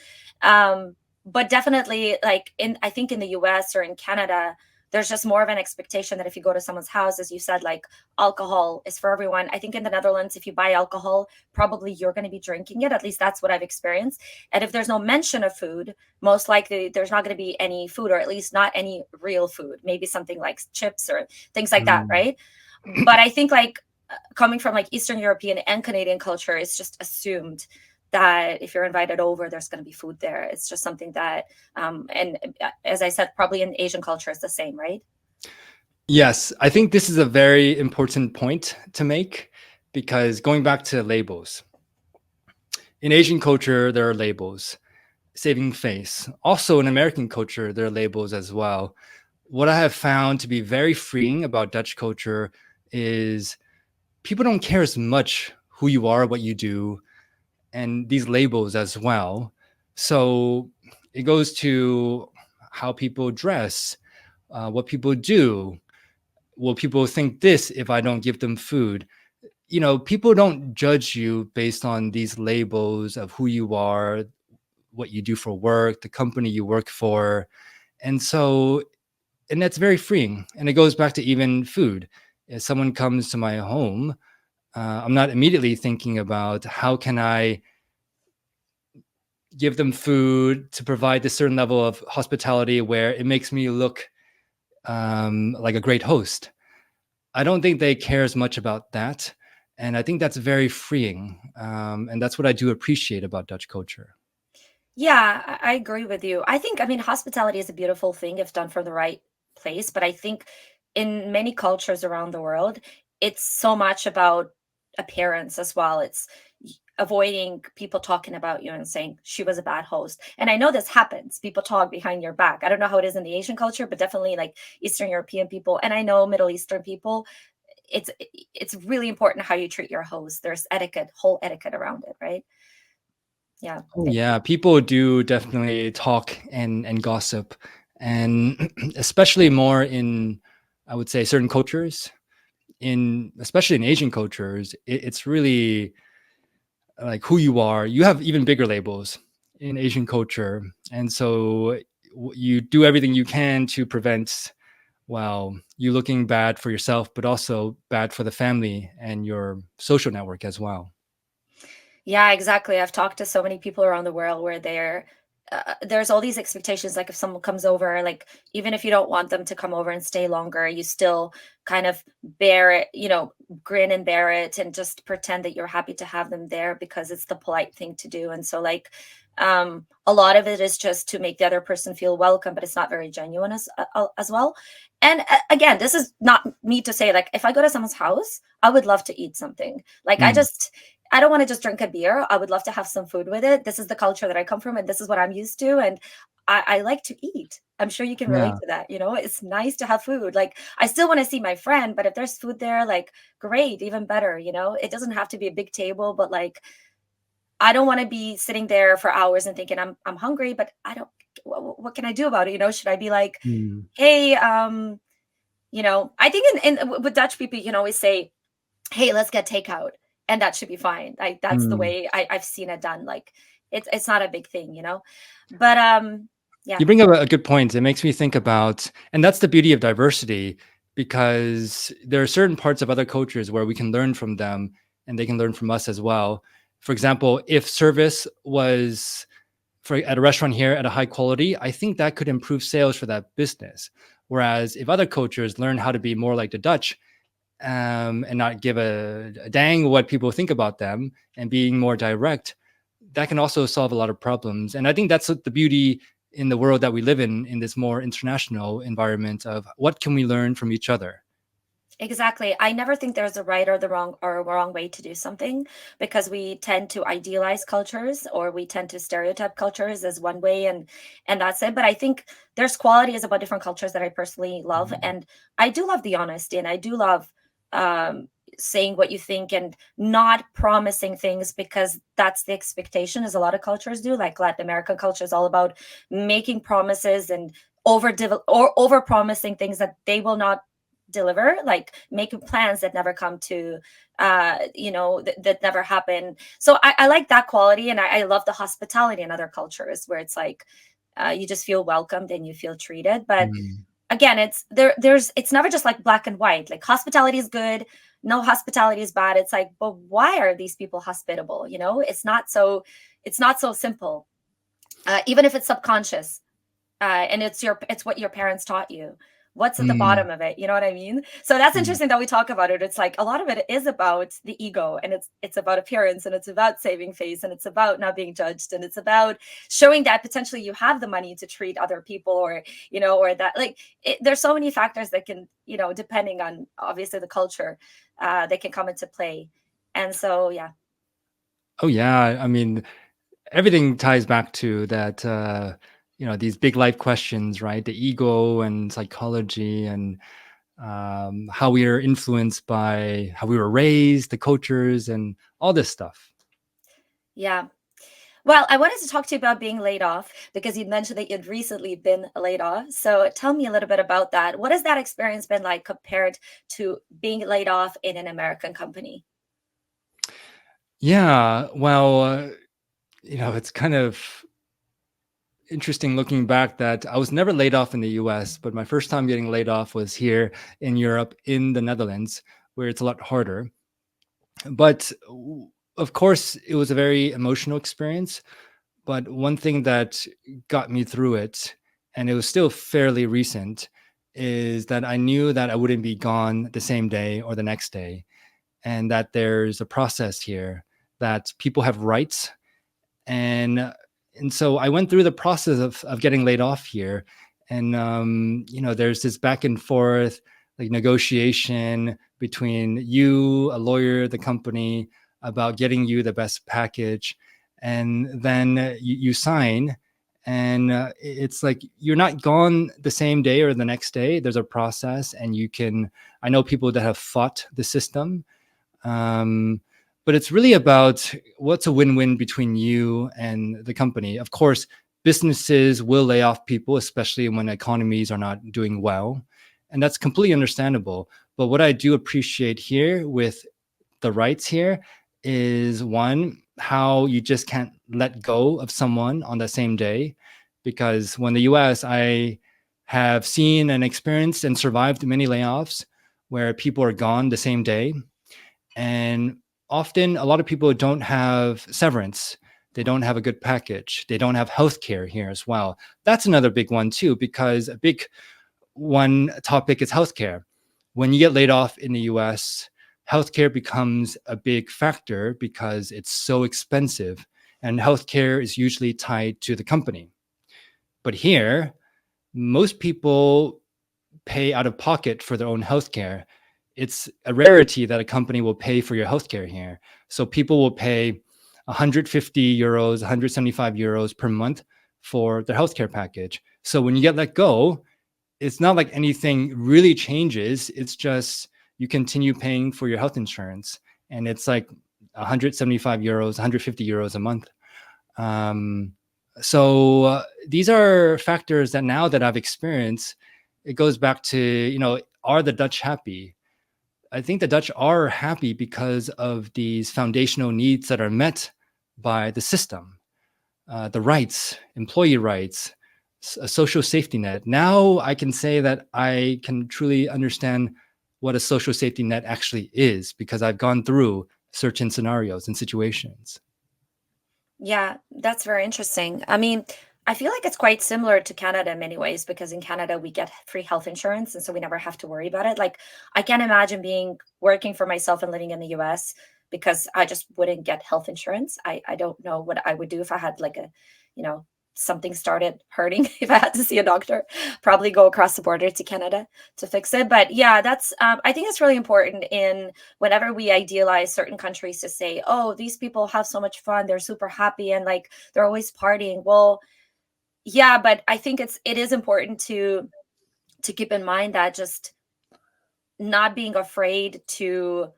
S2: But definitely like I think in the US or in Canada, there's just more of an expectation that if you go to someone's house, as you said, like alcohol is for everyone. I think in the Netherlands, if you buy alcohol, probably you're going to be drinking it. At least that's what I've experienced. And if there's no mention of food, most likely there's not going to be any food, or at least not any real food, maybe something like chips or things like that.
S1: Mm.
S2: Right. But I think like coming from like Eastern European and Canadian culture, it's just assumed that if you're invited over, there's going to be food there. It's just something that, and as I said, probably in Asian culture, it's the same, right?
S1: Yes, I think this is a very important point to make, because going back to labels, in Asian culture, there are labels, saving face. Also, in American culture, there are labels as well. What I have found to be very freeing about Dutch culture is people don't care as much who you are, what you do, and these labels as well. So it goes to how people dress, what people do. Will people think this if I don't give them food? People don't judge you based on these labels of who you are, what you do for work, the company you work for. And so, and that's very freeing. And it goes back to even food. If someone comes to my home, I'm not immediately thinking about how can I give them food to provide this certain level of hospitality where it makes me look like a great host. I don't think they care as much about that. And I think that's very freeing. And that's what I do appreciate about Dutch culture.
S2: Yeah, I agree with you. I think, I mean, hospitality is a beautiful thing if done from the right place, but I think in many cultures around the world, it's so much about appearance as well. It's avoiding people talking about you and saying she was a bad host. And I know this happens. People talk behind your back. I don't know how it is in the Asian culture, but definitely like Eastern European people, and I know Middle Eastern people, it's it's really important how you treat your host. There's etiquette, whole etiquette around it, right? Yeah.
S1: Oh yeah, people do definitely talk and gossip, and especially more in, I would say, certain cultures. In especially in Asian cultures, it's really like who you are. You have even bigger labels in Asian culture, and so you do everything you can to prevent, well, you looking bad for yourself, but also bad for the family and your social network as well.
S2: Yeah, exactly. I've talked to so many people around the world where there's all these expectations. Like if someone comes over, like even if you don't want them to come over and stay longer, you still kind of bear it, grin and bear it, and just pretend that you're happy to have them there because it's the polite thing to do. And so, like, a lot of it is just to make the other person feel welcome, but it's not very genuine as well. And again, this is not me to say like if I go to someone's house, I would love to eat something. Like
S1: Mm,
S2: I don't want to just drink a beer. I would love to have some food with it. This is the culture that I come from, and this is what I'm used to. And I like to eat. I'm sure you can relate
S1: yeah.
S2: to that. It's nice to have food. Like, I still want to see my friend, but if there's food there, like, great, even better. It doesn't have to be a big table, but like, I don't want to be sitting there for hours and thinking I'm hungry, but I don't. What can I do about it? Should I be like,
S1: Mm,
S2: hey, I think with Dutch people, you can always say, hey, let's get takeout, and that should be fine. Like that's the
S1: mm.
S2: way I've seen it done. Like it's not a big thing. But yeah,
S1: You bring up a good point. It makes me think about, and that's the beauty of diversity, because there are certain parts of other cultures where we can learn from them and they can learn from us as well. For example, if service was at a restaurant here at a high quality, I think that could improve sales for that business. Whereas if other cultures learn how to be more like the Dutch, and not give a dang what people think about them and being more direct, that can also solve a lot of problems. And I think that's the beauty in the world that we live in this more international environment of what can we learn from each other.
S2: exactly. I never think there's a right or the wrong or a wrong way to do something, because we tend to idealize cultures, or we tend to stereotype cultures as one way, and that's it. But I think there's qualities about different cultures that I personally love,
S1: Mm.
S2: and I do love the honesty, and I do love um saying what you think and not promising things because that's the expectation, as a lot of cultures do. Like Latin American culture is all about making promises and over promising things that they will not deliver, like making plans that never come to that never happen. So I like that quality, and I love the hospitality in other cultures where it's like you just feel welcomed and you feel treated. But
S1: Mm.
S2: again, it's never just like black and white. Like hospitality is good, no hospitality is bad. It's like, but why are these people hospitable? It's not so simple. Even if it's subconscious, and it's what your parents taught you. What's at the
S1: Mm.
S2: bottom of it? You know what I mean? So that's
S1: Mm.
S2: interesting that we talk about it. It's like a lot of it is about the ego, and it's about appearance, and it's about saving face, and it's about not being judged, and it's about showing that potentially you have the money to treat other people, or that, like, there's so many factors that can, depending on obviously the culture, they can come into play. And so yeah.
S1: Oh yeah, I mean, everything ties back to that, these big life questions, right? The ego and psychology, and how we are influenced by how we were raised, the cultures, and all this stuff.
S2: Yeah. Well, I wanted to talk to you about being laid off because you mentioned that you'd recently been laid off. So tell me a little bit about that. What has that experience been like compared to being laid off in an American company?
S1: Yeah, well, it's kind of interesting looking back that I was never laid off in the US, but my first time getting laid off was here in Europe, in the Netherlands, where it's a lot harder. But of course, it was a very emotional experience. But one thing that got me through it, and it was still fairly recent, is that I knew that I wouldn't be gone the same day or the next day, and that there's a process here, that people have rights. And so I went through the process of getting laid off here, and there's this back and forth, like, negotiation between you, a lawyer, the company, about getting you the best package, and then you sign, and it's like you're not gone the same day or the next day. There's a process, and I know people that have fought the system, um, but it's really about what's a win-win between you and the company. Of course, businesses will lay off people, especially when economies are not doing well, and that's completely understandable. But what I do appreciate here with the rights here is, one, how you just can't let go of someone on the same day, because when the US, I have seen and experienced and survived many layoffs where people are gone the same day, and often a lot of people don't have severance. They don't have a good package. They don't have healthcare here as well. That's another big one too, because a big one topic is healthcare. When you get laid off in the US, healthcare becomes a big factor because it's so expensive, and healthcare is usually tied to the company. But here, most people pay out of pocket for their own healthcare. It's a rarity that a company will pay for your healthcare here. So people will pay 150 euros, 175 euros per month for their healthcare package. So when you get let go, it's not like anything really changes. It's just you continue paying for your health insurance, and it's like 175 euros, 150 euros a month. So these are factors that, now that I've experienced, it goes back to, are the Dutch happy? I think the Dutch are happy because of these foundational needs that are met by the system, the rights, employee rights, a social safety net. Now I can say that I can truly understand what a social safety net actually is, because I've gone through certain scenarios and situations.
S2: Yeah, that's very interesting. I mean, I feel like it's quite similar to Canada in many ways because in Canada we get free health insurance and so we never have to worry about it. Like I can't imagine being working for myself and living in the US because I just wouldn't get health insurance. I don't know what I would do if I had like a, you know, something started hurting if I had to see a doctor. Probably go across the border to Canada to fix it. But yeah, that's I think it's really important in whenever we idealize certain countries to say, oh, these people have so much fun, they're super happy and like they're always partying. Well, yeah, but I think it is important to keep in mind that just not being afraid to,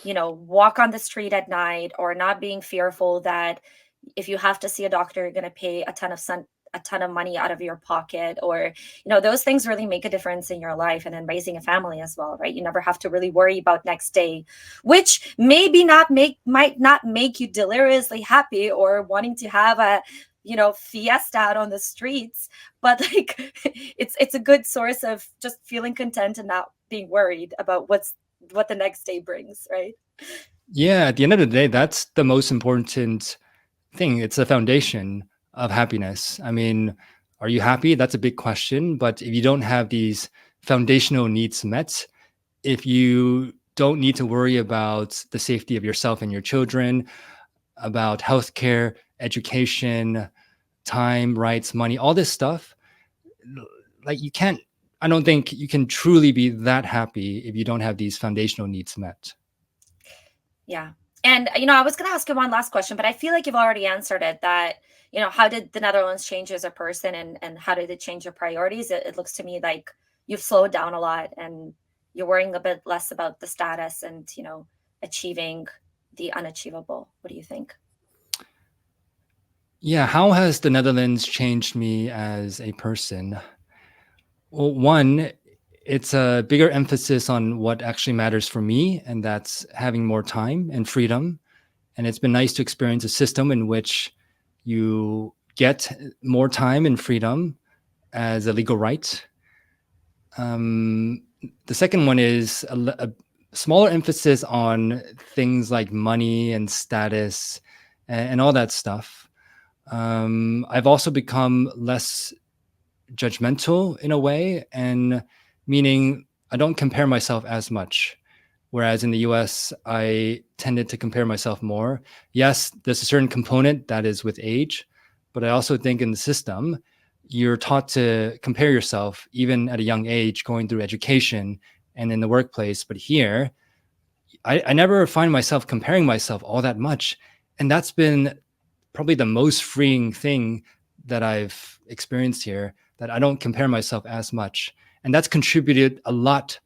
S2: walk on the street at night or not being fearful that if you have to see a doctor, you're going to pay a ton of money out of your pocket, or those things really make a difference in your life and in raising a family as well, right? You never have to really worry about next day, which might not make you deliriously happy or wanting to have a fiesta out on the streets, but like it's a good source of just feeling content and not being worried about what the next day brings, right?
S1: Yeah, at the end of the day, that's the most important thing. It's the foundation of happiness. I mean, are you happy? That's a big question. But if you don't have these foundational needs met, if you don't need to worry about the safety of yourself and your children, about healthcare, education, time, rights, money, all this stuff, like I don't think you can truly be that happy if you don't have these foundational needs met.
S2: Yeah. And, I was going to ask you one last question, but I feel like you've already answered it that, how did the Netherlands change you as a person and how did it change your priorities? It looks to me like you've slowed down a lot and you're worrying a bit less about the status and, achieving the unachievable. What do you think?
S1: Yeah, how has the Netherlands changed me as a person? Well, one, it's a bigger emphasis on what actually matters for me, and that's having more time and freedom. And it's been nice to experience a system in which you get more time and freedom as a legal right. The second one is a smaller emphasis on things like money and status and all that stuff. I've also become less judgmental in a way, and meaning I don't compare myself as much. Whereas in the US, I tended to compare myself more. Yes, there's a certain component that is with age, but I also think in the system, you're taught to compare yourself even at a young age, going through education and in the workplace. But here, I never find myself comparing myself all that much. And that's been probably the most freeing thing that I've experienced here, that I don't compare myself as much. And that's contributed a lot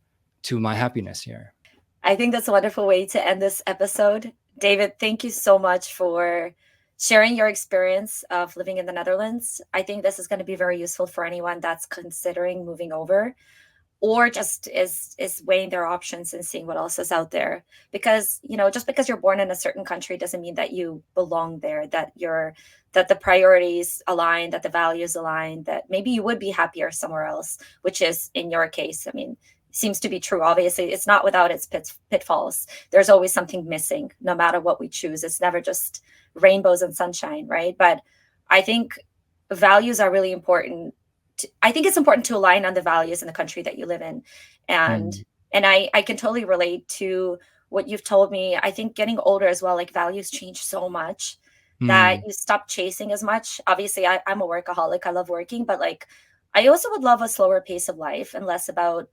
S1: to my happiness here.
S2: I think that's a wonderful way to end this episode. David, thank you so much for sharing your experience of living in the Netherlands. I think this is going to be very useful for anyone that's considering moving over, or just is weighing their options and seeing what else is out there. Because, just because you're born in a certain country doesn't mean that you belong there, that the priorities align, that the values align, that maybe you would be happier somewhere else, which is in your case, seems to be true. Obviously, it's not without its pitfalls. There's always something missing, no matter what we choose. It's never just rainbows and sunshine, right? But I think values are really important. I think it's important to align on the values in the country that you live in. And I can totally relate to what you've told me. I think getting older as well, like values change so much that you stop chasing as much. Obviously, I'm a workaholic. I love working, but like I also would love a slower pace of life and less about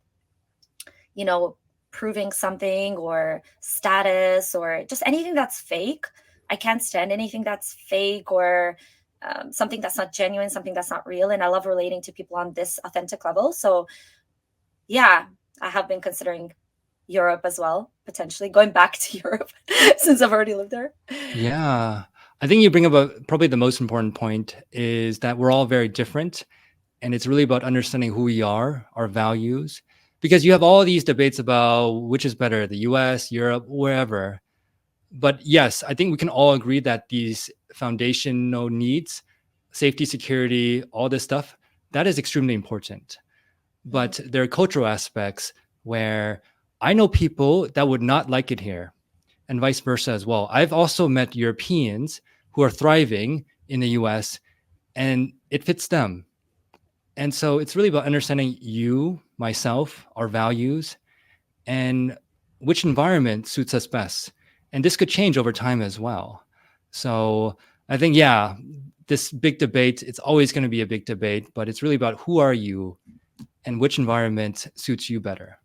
S2: proving something or status or just anything that's fake. I can't stand anything that's fake or something that's not genuine, something that's not real. And I love relating to people on this authentic level. So yeah, I have been considering Europe as well, potentially going back to Europe since I've already lived there.
S1: Yeah. I think you bring up probably the most important point is that we're all very different. And it's really about understanding who we are, our values, because you have all these debates about which is better, the US, Europe, wherever. But yes, I think we can all agree that these foundational needs, safety, security, all this stuff, that is extremely important. But there are cultural aspects where I know people that would not like it here, and vice versa as well. I've also met Europeans who are thriving in the US and it fits them. And so it's really about understanding you, myself, our values, and which environment suits us best. And this could change over time as well. So I think, yeah, this big debate, it's always going to be a big debate, but it's really about who are you and which environment suits you better.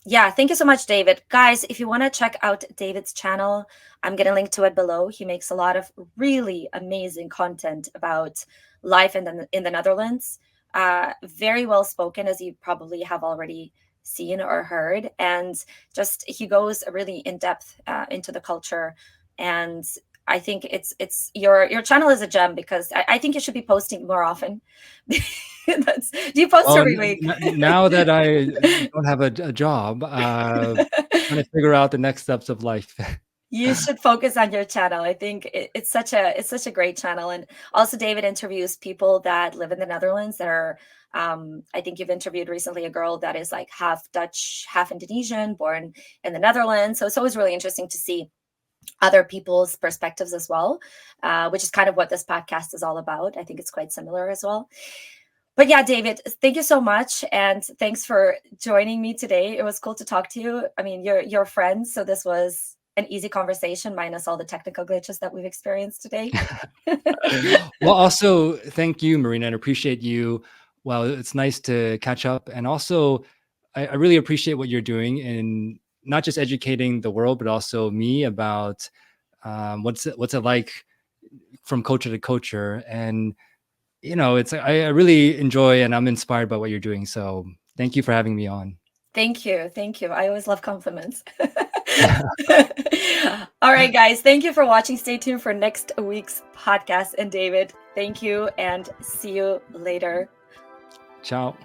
S2: Yeah, thank you so much, David. Guys, if you want to check out David's channel, I'm going to link to it below. He makes a lot of really amazing content about life in the Netherlands. Very well spoken, as you probably have already seen or heard. And just he goes really in depth into the culture. And I think it's your channel is a gem, because I think you should be posting more often. Do you post every week?
S1: Now that I don't have a job, trying to figure out the next steps of life.
S2: You should focus on your channel. I think it's such a great channel. And also David interviews people that live in the Netherlands that are, I think you've interviewed recently a girl that is like half Dutch, half Indonesian, born in the Netherlands. So it's always really interesting to see other people's perspectives as well, which is kind of what this podcast is all about. I think it's quite similar as well. But yeah, David, thank you so much. And thanks for joining me today. It was cool to talk to you. I mean, you're friends, so this was an easy conversation minus all the technical glitches that we've experienced today.
S1: Well, also, thank you, Marina, and appreciate you. Well, it's nice to catch up. And also, I really appreciate what you're doing in not just educating the world, but also me about what's it like from culture to culture. And, I really enjoy and I'm inspired by what you're doing. So thank you for having me on.
S2: Thank you. Thank you. I always love compliments. All right, guys. Thank you for watching. Stay tuned for next week's podcast. And David, thank you and see you later.
S1: Ciao.